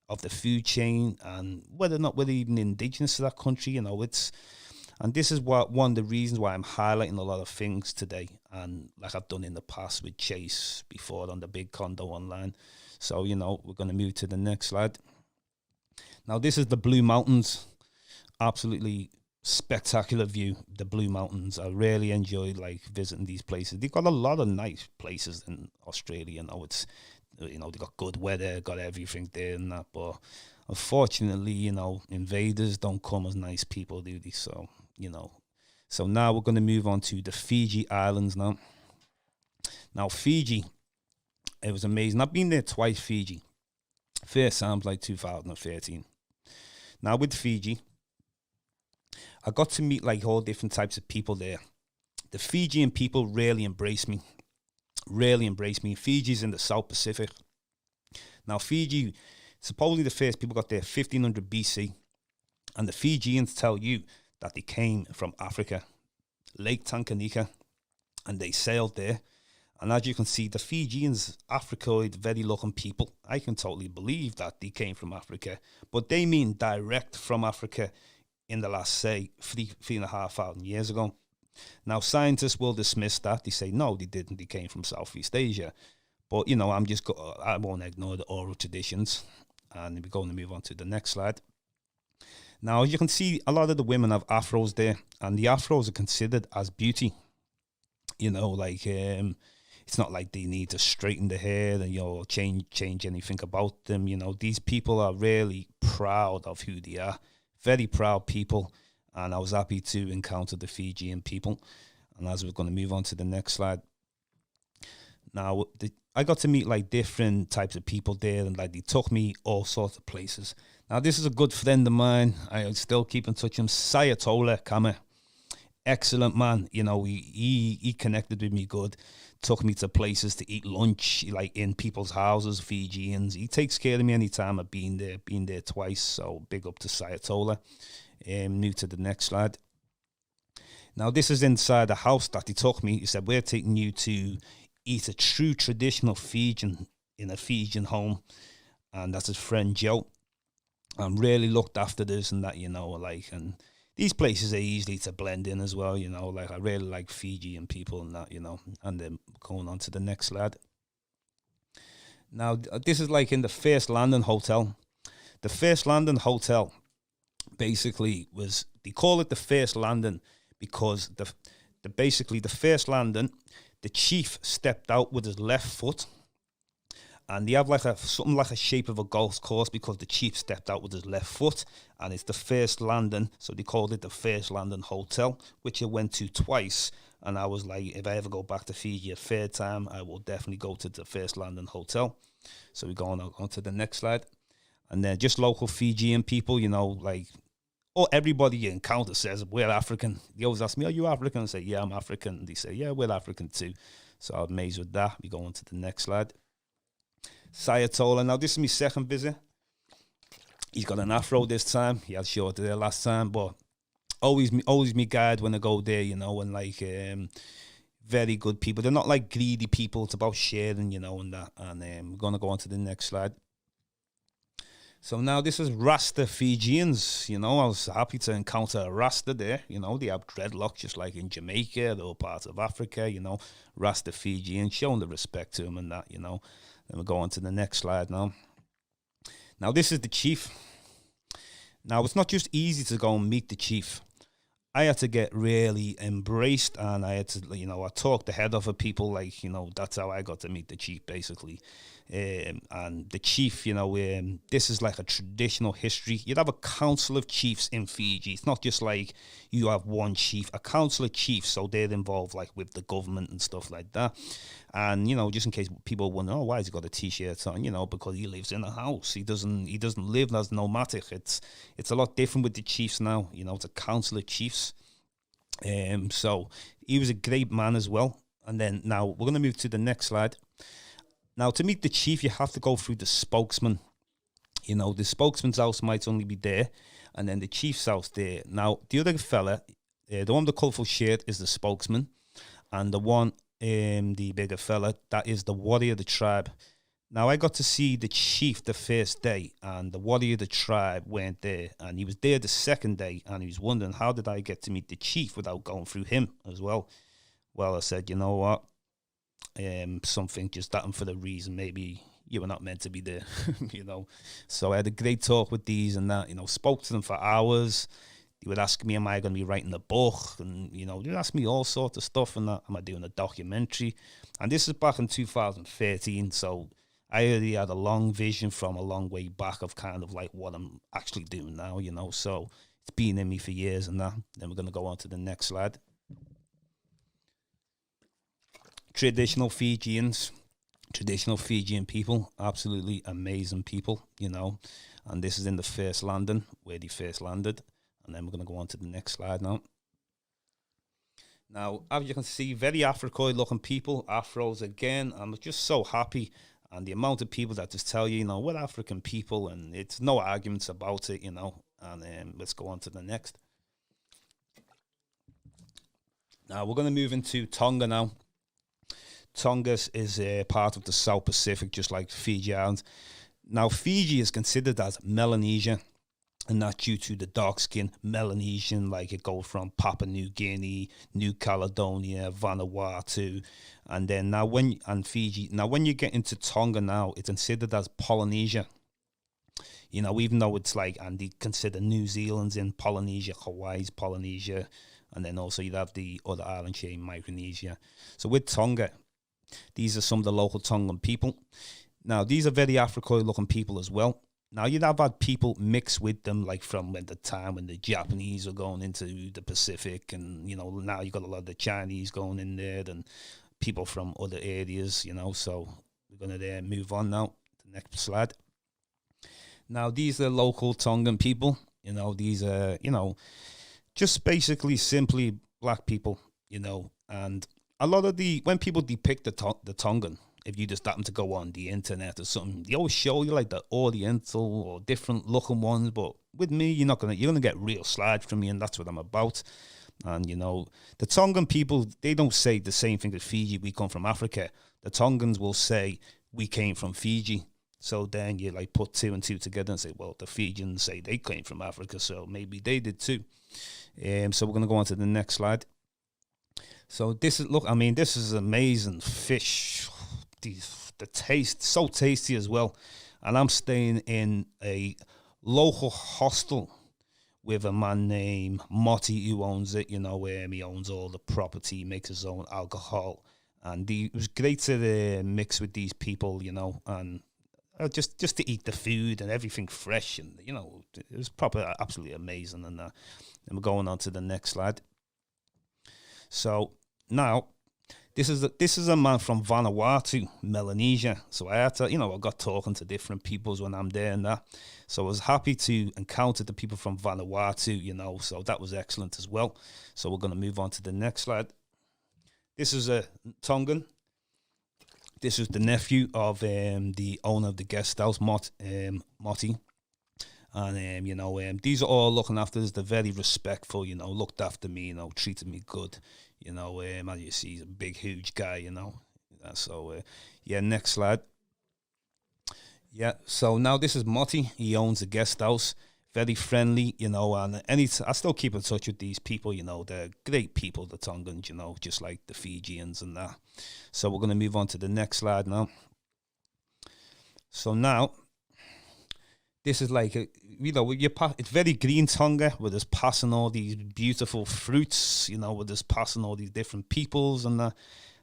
A: of the food chain, and whether or not we're even indigenous to that country, you know, and this is one of the reasons why I'm highlighting a lot of things today, and like I've done in the past with Chase before on the Big Condo Online. So, you know, we're going to move to the next slide. Now, this is the Blue Mountains. Absolutely spectacular view, the Blue Mountains. I really enjoyed like visiting these places. They've got a lot of nice places in Australia. They got good weather, got everything there and that. But unfortunately, invaders don't come as nice people, do they? So, So now we're going to move on to the Fiji Islands now. Now, Fiji, it was amazing. I've been there twice, Fiji. First time like 2013. Now with Fiji, I got to meet like all different types of people there. The Fijian people really embraced me. Fiji's in the South Pacific. Now Fiji, supposedly the first people got there 1500 BC. And the Fijians tell you that they came from Africa, Lake Tanganyika, and they sailed there. And as you can see, the Fijians, Africoid, very looking people. I can totally believe that they came from Africa. But they mean direct from Africa in the last, say, 3,500 years ago. Now, scientists will dismiss that. They say, no, they didn't. They came from Southeast Asia. But, I won't ignore the oral traditions. And we're going to move on to the next slide. Now, as you can see, a lot of the women have afros there. And the afros are considered as beauty. It's not like they need to straighten the hair and, change anything about them. These people are really proud of who they are. Very proud people. And I was happy to encounter the Fijian people. And as we're going to move on to the next slide. Now, I got to meet like different types of people there, and like they took me all sorts of places. Now, this is a good friend of mine. I still keep in touch with him, Sayatola Kame. Excellent man. He connected with me good. Took me to places to eat lunch, like in people's houses, Fijians. He takes care of me anytime I've been there twice. So big up to Sayatola. New to the next slide. Now this is inside the house that he took me. He said, we're taking you to eat a true traditional Fijian in a Fijian home. And that's his friend Joe. I'm really looked after this and that, and these places are easy to blend in as well, I really like Fijian people and that, and then going on to the next slide. Now, this is like in the First Landing Hotel. The First Landing Hotel basically they call it the First Landing because the First Landing, the chief stepped out with his left foot. And they have something like a shape of a golf course because the chief stepped out with his left foot, and it's the First Landing, so they called it the First Landing Hotel, which I went to twice. And I was like, if I ever go back to Fiji a third time, I will definitely go to the First Landing Hotel. So we're going on to the next slide, and then just local Fijian people, everybody you encounter says we're African. They always ask me, "Are you African?" I say, "Yeah, I'm African." And they say, "Yeah, we're African too." So I'm amazed with that. We go on to the next slide. Sayatola. Now, this is my second visit. He's got an afro this time. He had short there last time, but always me guide when I go there, and very good people. They're not like greedy people. It's about sharing, and that. And we're going to go on to the next slide. So now this is Raster Fijians. I was happy to encounter a Rasta there. They have dreadlocks just like in Jamaica, the whole parts of Africa, Raster Fijians, showing the respect to them and that, Then we'll go on to the next slide now. Now, this is the chief. Now, it's not just easy to go and meet the chief. I had to get really embraced, and I had to, I talked the head off of people, that's how I got to meet the chief, basically. And the chief, this is like a traditional history. You'd have a council of chiefs in Fiji. It's not just like you have one chief, a council of chiefs, so they're involved like with the government and stuff like that. And, just in case people wonder, oh, why has he got a T-shirt on? Because he lives in a house. He doesn't live as nomadic. It's a lot different with the chiefs now. It's a council of chiefs. So he was a great man as well. And then now we're going to move to the next slide. Now, to meet the chief, you have to go through the spokesman. The spokesman's house might only be there, and then the chief's house there. Now, the other fella, the one with the colourful shirt is the spokesman, and the one, the bigger fella, that is the warrior of the tribe. Now, I got to see the chief the first day, and the warrior of the tribe weren't there, and he was there the second day, and he was wondering, how did I get to meet the chief without going through him as well? Well, I said, you know what? Something just happened for the reason. Maybe you were not meant to be there, So I had a great talk with these and that, spoke to them for hours. They would ask me, am I going to be writing a book? And, you know, they'd ask me all sorts of stuff and that. Am I doing a documentary? And this is back in 2013. So I already had a long vision from a long way back of kind of like what I'm actually doing now, you know. So it's been in me for years and that. Then we're going to go on to the next slide. Traditional Fijian people, absolutely amazing people, you know. And this is in the first landing, where they first landed. And then we're going to go on to the next slide now. Now, as you can see, very Africoid looking people, afros again. I'm just so happy. And the amount of people that just tell you, you know, we're African people, and it's no arguments about it, you know. And let's go on to the next. Now, we're going to move into Tonga now. Tonga is a part of the South Pacific, just like Fiji Islands. Now, Fiji is considered as Melanesia, and that's due to the dark skin Melanesian, like it goes from Papua New Guinea, New Caledonia, Vanuatu, and then Fiji. Now, when you get into Tonga now, it's considered as Polynesia. You know, even though it's like, and they consider New Zealand's in Polynesia, Hawaii's Polynesia, and then also you'd have the other island chain, Micronesia. So with Tonga, these are some of the local Tongan people. Now, these are very Africoid-looking people as well. Now, you'd have had people mix with them, like from the time when the Japanese were going into the Pacific, and, you know, now you've got a lot of the Chinese going in there, and people from other areas, you know. So we're going to move on now to the next slide. Now, these are local Tongan people. You know, these are, you know, just basically simply black people, you know. And a lot of when people depict the Tongan, if you just happen to go on the internet or something, they always show you like the Oriental or different looking ones. But with me, you're gonna get real slides from me, and that's what I'm about. And, you know, the Tongan people, they don't say the same thing as Fiji. We come from Africa. The Tongans will say we came from Fiji. So then you like put two and two together and say, well, the Fijians say they came from Africa, so maybe they did too. So we're gonna go on to the next slide. So this is amazing fish. The taste, so tasty as well. And I'm staying in a local hostel with a man named Motti who owns it. You know, he owns all the property, makes his own alcohol, and it was great to mix with these people, you know, and just to eat the food and everything fresh, and, you know, it was absolutely amazing. And we're going on to the next slide. So now, this is a man from Vanuatu, Melanesia. So I had to, you know, I got talking to different peoples when I'm there and that. So I was happy to encounter the people from Vanuatu, you know, so that was excellent as well. So we're going to move on to the next slide. This is a Tongan. This is the nephew of the owner of the guest house, Motti. And, you know, these are all looking after us. They're very respectful, you know, looked after me, you know, treated me good. You know, as you see, he's a big, huge guy, you know. So, yeah, next slide. Yeah, so now this is Motti. He owns a guest house. Very friendly, you know, and I still keep in touch with these people, you know. They're great people, the Tongans, you know, just like the Fijians and that. So we're going to move on to the next slide now. So now, this is like, you know, it's very green Tonga. We're just passing all these beautiful fruits, you know, we're just passing all these different peoples and that.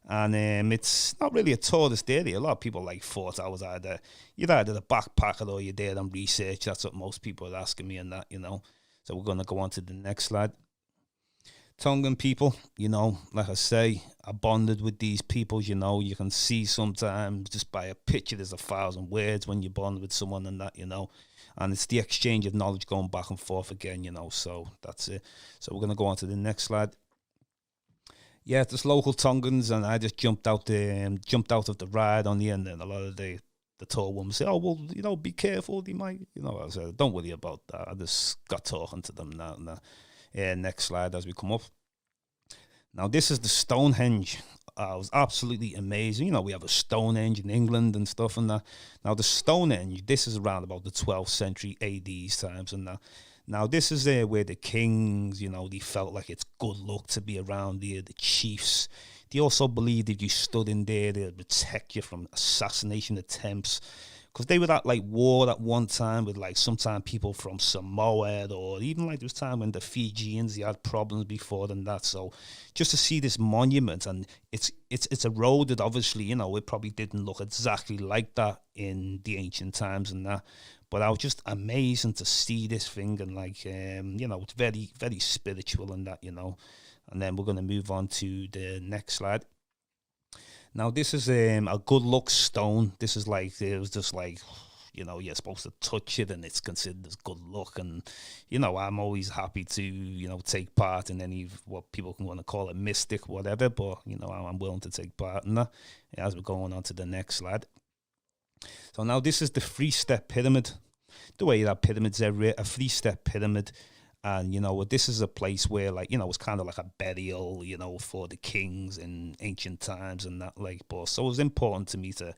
A: And it's not really a tourist area. A lot of people like thought I was either a backpacker or you're there on research. That's what most people are asking me and that, you know. So we're going to go on to the next slide. Tongan people, you know, like I say, I bonded with these people, you know. You can see sometimes just by a picture there's 1,000 words when you bond with someone and that, you know. And it's the exchange of knowledge going back and forth again, you know. So that's it. So we're going to go on to the next slide. Yeah, there's local Tongans, and I just jumped out of the ride on the end, and a lot of the tall women say, "Oh, well, you know, be careful, they might," you know. I said, "Don't worry about that." I just got talking to them now. Next slide as we come up. Now this is the Stonehenge. It was absolutely amazing. You know, we have a Stonehenge in England and stuff and that. Now the Stonehenge, this is around about the 12th century AD times and that. Now, this is where the kings, you know, they felt like it's good luck to be around here, the chiefs. They also believed if you stood in there, they'd protect you from assassination attempts, because they were at like war at one time with like sometimes people from Samoa, or even like there was time when the Fijians, they had problems before than that. So just to see this monument, and it's eroded, obviously, you know, it probably didn't look exactly like that in the ancient times and that. But I was just amazing to see this thing, and like, you know, it's very, very spiritual and that, you know. And then we're going to move on to the next slide. Now, this is a good luck stone. This is like, it was just like, you know, you're supposed to touch it and it's considered as good luck. And, you know, I'm always happy to, you know, take part in any, what people can want to call it, mystic, whatever. But, you know, I'm willing to take part in that as we're going on to the next slide. So now this is the 3-step pyramid. The way that pyramids everywhere, a 3-step pyramid. And, you know, this is a place where, like, you know, it's kind of like a burial, you know, for the kings in ancient times and that, like, but so it was important to me to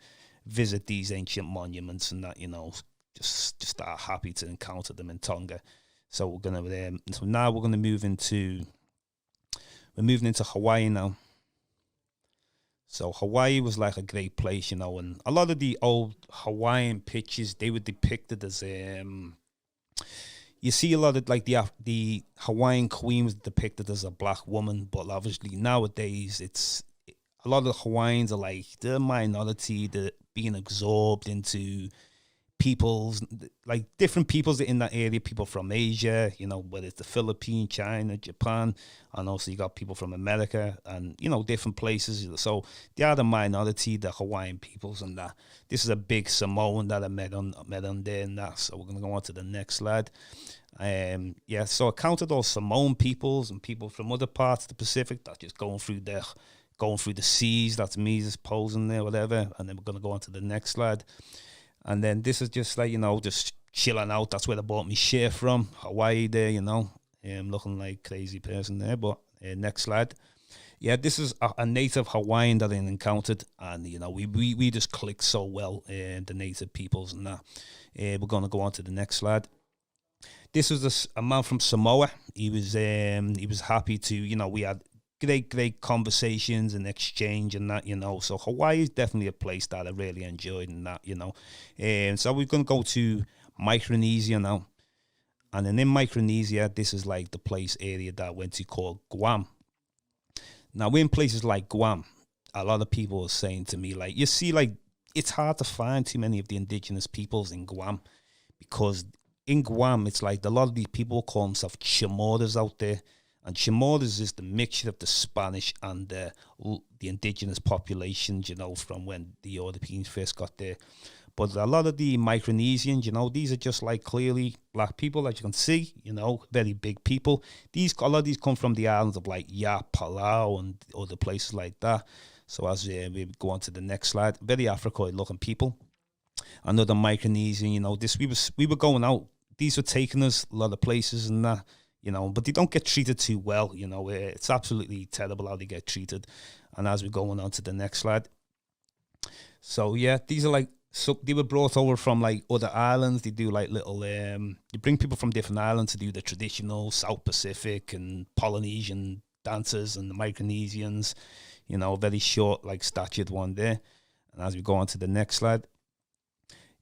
A: visit these ancient monuments and that, you know, just happy to encounter them in Tonga. So we're going to, so now we're going to move into, we're moving into Hawaii now. So Hawaii was like a great place, you know, and a lot of the old Hawaiian pictures, they were depicted as, you see a lot of like the Hawaiian queen was depicted as a black woman, but obviously nowadays it's a lot of the Hawaiians are like the minority that being absorbed into peoples, like different peoples in that area, people from Asia, you know, whether it's the Philippines, China, Japan, and also you got people from America and, you know, different places. So they are the minority, the Hawaiian peoples, and that. This is a big Samoan that I met on there and that. So we're going to go on to the next slide. Yeah, so I counted all Samoan peoples and people from other parts of the Pacific that just going through the seas. That's me just posing there, whatever. And then we're going to go on to the next slide. And then this is just like, you know, just chilling out. That's where I bought me shirt from, Hawaii there, you know. Looking like crazy person there, but next slide. Yeah, this is a native Hawaiian that I encountered. And, you know, we just clicked so well, the native peoples and that. We're going to go on to the next slide. This was a man from Samoa. He was happy to, you know, we had great conversations and exchange and that, you know. So Hawaii is definitely a place that I really enjoyed and that, you know. So we're going to go to Micronesia now. And then in Micronesia, this is like the place area that I went to called Guam. Now, in places like Guam, a lot of people are saying to me, like, you see, like, it's hard to find too many of the indigenous peoples in Guam, because in Guam, it's like a lot of these people call themselves Chamorros out there. And Chamorros is the mixture of the Spanish and the indigenous populations, you know, from when the Europeans first got there. But a lot of the Micronesians, you know, these are just like clearly black people, as you can see, you know, very big people. A lot of these come from the islands of like Yap, Palau, and other places like that. So as we go on to the next slide, very Africoid looking people. Another Micronesian, you know, we were going out. These were taking us a lot of places and that, you know, but they don't get treated too well, you know. It's absolutely terrible how they get treated. And as we're going on to the next slide. So, yeah, these are like, so they were brought over from like other islands. They do like little, they bring people from different islands to do the traditional South Pacific and Polynesian dances, and the Micronesians, you know, very short, like statured one there. And as we go on to the next slide.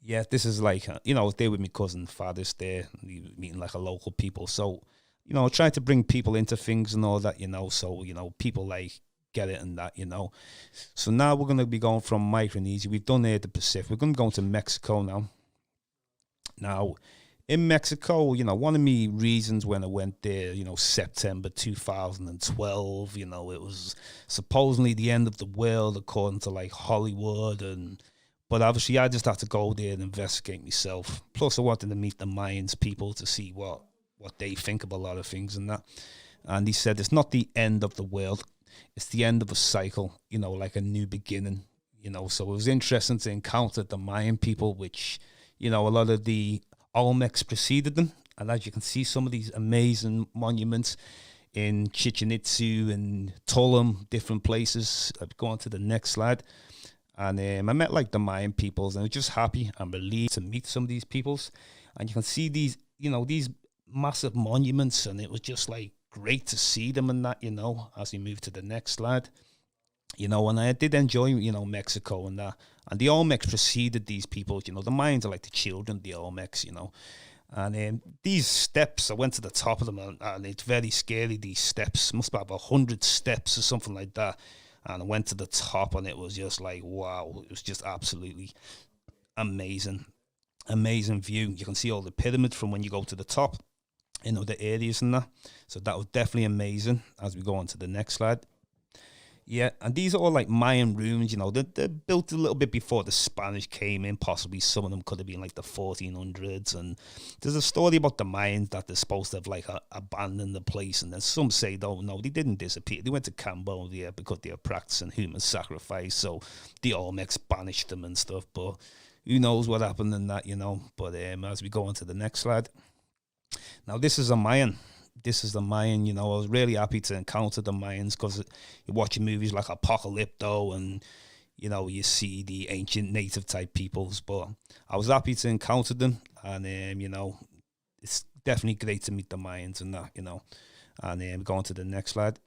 A: Yeah, this is like, you know, I was there with my cousin Father's there, meeting like a local people. So, you know, trying to bring people into things and all that, you know, so, you know, people like get it and that, you know. So now we're going to be going from Micronesia. We've done the Pacific. We're going to go into Mexico now. Now, in Mexico, you know, one of my reasons when I went there, you know, September 2012, you know, it was supposedly the end of the world according to like Hollywood, but obviously I just had to go there and investigate myself. Plus I wanted to meet the Mayans people to see what they think of a lot of things and that. And he said it's not the end of the world, it's the end of a cycle, you know, like a new beginning, you know. So it was interesting to encounter the Mayan people, which, you know, a lot of the Olmecs preceded them. And as you can see, some of these amazing monuments in Chichen Itza and Tulum, different places. I'll go on to the next slide. And I met like the Mayan peoples, and I was just happy and relieved to meet some of these peoples. And you can see these, you know, these massive monuments, and it was just like great to see them and that, you know, as we move to the next slide. you know, and I did enjoy, you know, Mexico and that. And the Olmecs preceded these people, you know, the Mayans are like the children of the Olmecs, you know. And these steps, I went to the top of them, and it's very scary, these steps. Must have 100 steps or something like that. And I went to the top, and it was just like, wow. It was just absolutely amazing. Amazing view. You can see all the pyramids from when you go to the top, you know, the areas and that. So that was definitely amazing. As we go on to the next slide. Yeah, and these are all like Mayan rooms, you know, they're built a little bit before the Spanish came in. Possibly some of them could have been like the 1400s. And there's a story about the Mayans that they're supposed to have like abandoned the place. And then some say, no, they didn't disappear. They went to Cambodia because they were practicing human sacrifice. So the Olmecs banished them and stuff. But who knows what happened in that, you know. But as we go on to the next slide. Now, this is a Mayan. This is the Mayan, you know. I was really happy to encounter the Mayans because you're watching movies like Apocalypto and, you know, you see the ancient native type peoples. But I was happy to encounter them. And, you know, it's definitely great to meet the Mayans and that, you know. And going to the next slide.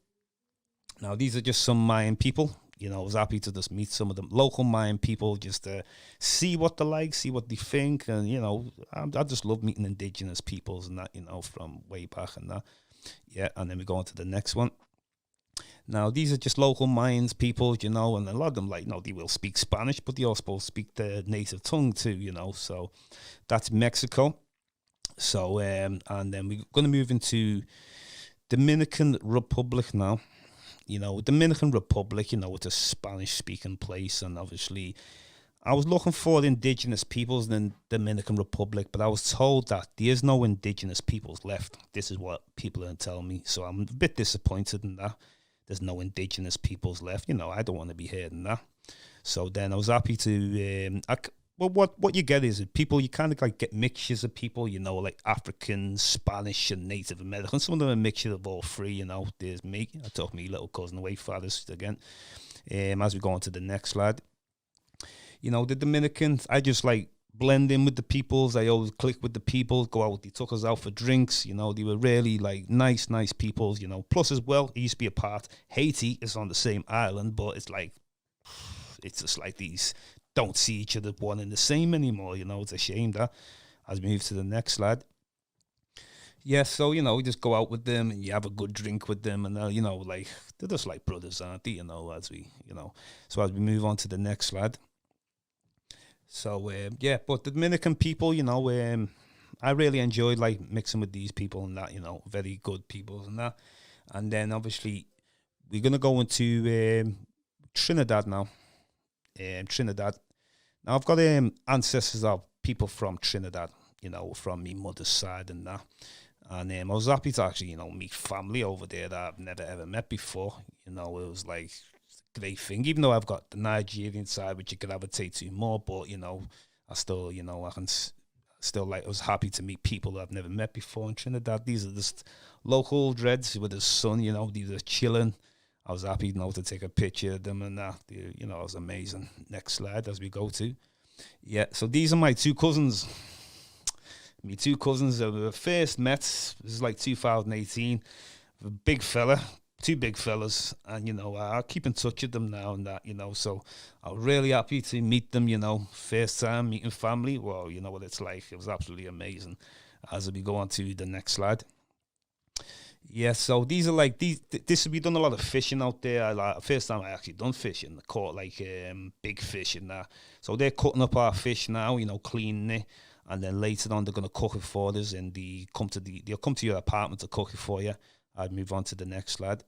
A: Now, these are just some Mayan people. You know, I was happy to just meet some of the local Mayan people, just to see what they like, see what they think. And, you know, I just love meeting indigenous peoples and that, you know, from way back and that. Yeah, and then we go on to the next one. Now, these are just local Mayans people, you know, and a lot of them, like, you know, they will speak Spanish, but they also speak the native tongue too, you know. So that's Mexico. So, and then we're going to move into Dominican Republic now. You know, Dominican Republic, you know, it's a Spanish-speaking place, and obviously I was looking for indigenous peoples in the Dominican Republic, but I was told that there is no indigenous peoples left. This is what people are telling me, so I'm a bit disappointed in that. There's no indigenous peoples left. You know, I don't want to be hearing that. So then I was happy to... well, what you get is people, you kind of like get mixtures of people, you know, like African, Spanish, and Native American. Some of them are a mixture of all three, you know. There's me. I took me little cousin away, fathers again. As we go on to the next slide. You know, the Dominicans, I just like blend in with the peoples. I always click with the people, go out. They took us out for drinks, you know. They were really like nice peoples, you know. Plus as well, it used to be a part. Haiti is on the same island, but it's like, it's just like these... don't see each other one and the same anymore, you know. It's a shame that. As we move to the next slide. Yeah, so, you know, you just go out with them and you have a good drink with them, and, you know, like, they're just like brothers, aren't they, you know, as we, you know. So as we move on to the next slide. So, yeah, but the Dominican people, you know, I really enjoyed, like, mixing with these people and that, you know, very good people and that. And then, obviously, we're going to go into Trinidad now. Trinidad. Now, I've got ancestors of people from Trinidad, you know, from my mother's side and that. And I was happy to actually, you know, meet family over there that I've never ever met before. You know, it was like a great thing, even though I've got the Nigerian side, which you gravitate to more, but, you know, I still, you know, I can still, like, I was happy to meet people that I've never met before in Trinidad. These are just local dreads with the sun, you know, these are chilling. I was happy, you know, to take a picture of them and that. You know, it was amazing. Next slide as we go to. Yeah, so these are my two cousins. My two cousins were first met, this is like 2018. A big fella, two big fellas. And, you know, I keep in touch with them now and that, you know. So I was really happy to meet them, you know. First time meeting family. Well, you know what it's like. It was absolutely amazing. As we go on to the next slide. Yeah, so these are like we done a lot of fishing out there. First time I actually done fishing, caught like big fish and that. So they're cutting up our fish now, you know, cleaning it, and then later on they're gonna cook it for us, and they'll come to your apartment to cook it for you. I'd move on to the next slide.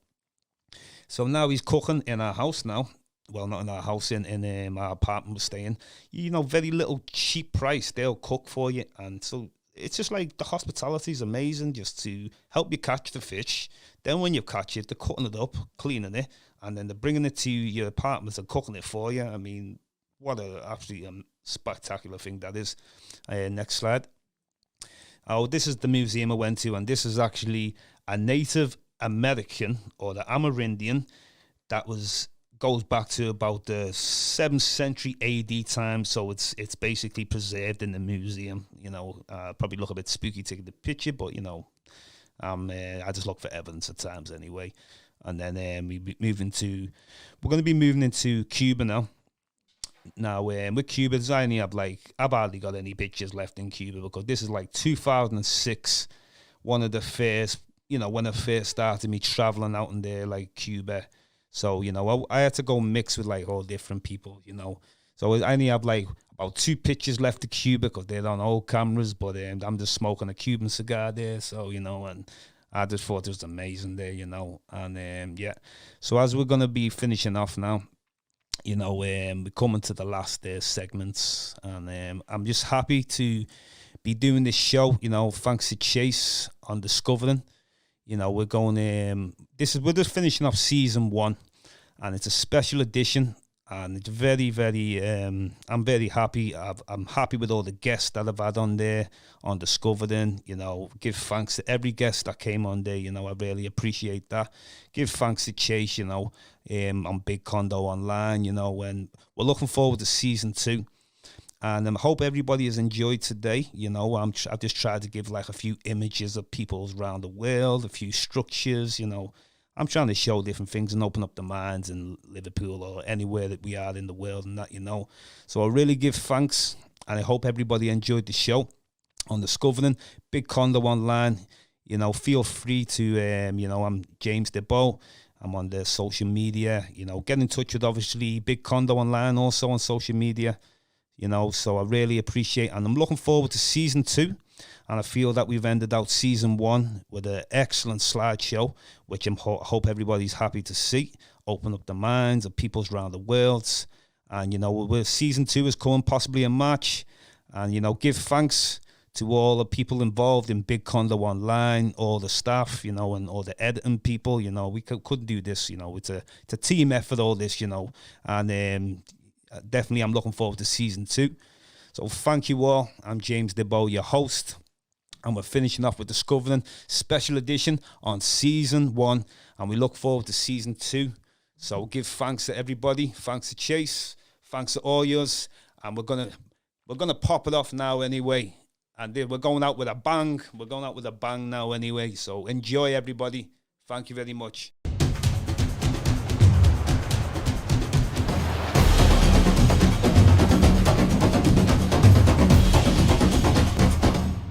A: So now he's cooking in our house now. Well, not in our house, in our apartment we're staying. You know, very little cheap price. They'll cook for you, and so. It's just like the hospitality is amazing, just to help you catch the fish. Then when you catch it, they're cutting it up, cleaning it, and then they're bringing it to your apartment and cooking it for you. I mean, what a absolutely spectacular thing that is. Next slide. Oh, this is the museum I went to, and this is actually a Native American or the Amerindian that goes back to about the 7th century AD time, so it's basically preserved in the museum. You know, probably look a bit spooky taking the picture, but, you know, I just look for evidence at times anyway. and then we're going to be moving into Cuba now. Now, with Cuba, I've hardly got any pictures left in Cuba, because this is like 2006, one of the first, when I first started me traveling out in there, like Cuba. So, I had to go mix with like all different people, So I only have like about 2 pictures left of Cuba, because they're on old cameras, but I'm just smoking a Cuban cigar there. So, and I just thought it was amazing there, and yeah. So as we're going to be finishing off now, we're coming to the last segments, and I'm just happy to be doing this show, thanks to Chase on Discovering. We're going, we're just finishing off season 1, and it's a special edition, and it's very, very, I'm very happy. I'm happy with all the guests that I've had on there, on Discovering. Give thanks to every guest that came on there. I really appreciate that. Give thanks to Chase, on Big Condo Online, and we're looking forward to season 2. And I hope everybody has enjoyed today. I've just tried to give like a few images of people around the world, a few structures, I'm trying to show different things and open up the minds in Liverpool or anywhere that we are in the world and that, So I really give thanks, and I hope everybody enjoyed the show on Discovering Big Condo Online. Feel free to, I'm James Diboe. I'm on the social media, get in touch with obviously Big Condo Online also on social media, so I really appreciate, and I'm looking forward to season 2. And I feel that we've ended out season 1 with an excellent slideshow, which I hope everybody's happy to see. Open up the minds of peoples around the world. And, season 2 is coming possibly in March. And, give thanks to all the people involved in Big Condo Online, all the staff, and all the editing people. We couldn't do this, it's a team effort, all this, And definitely I'm looking forward to season 2. So thank you all. I'm James Diboe, your host. And we're finishing off with Discovering special edition on season 1. And we look forward to season 2. So give thanks to everybody. Thanks to Chase. Thanks to all yours. And we're gonna pop it off now anyway. And we're going out with a bang. We're going out with a bang now anyway. So enjoy, everybody. Thank you very much.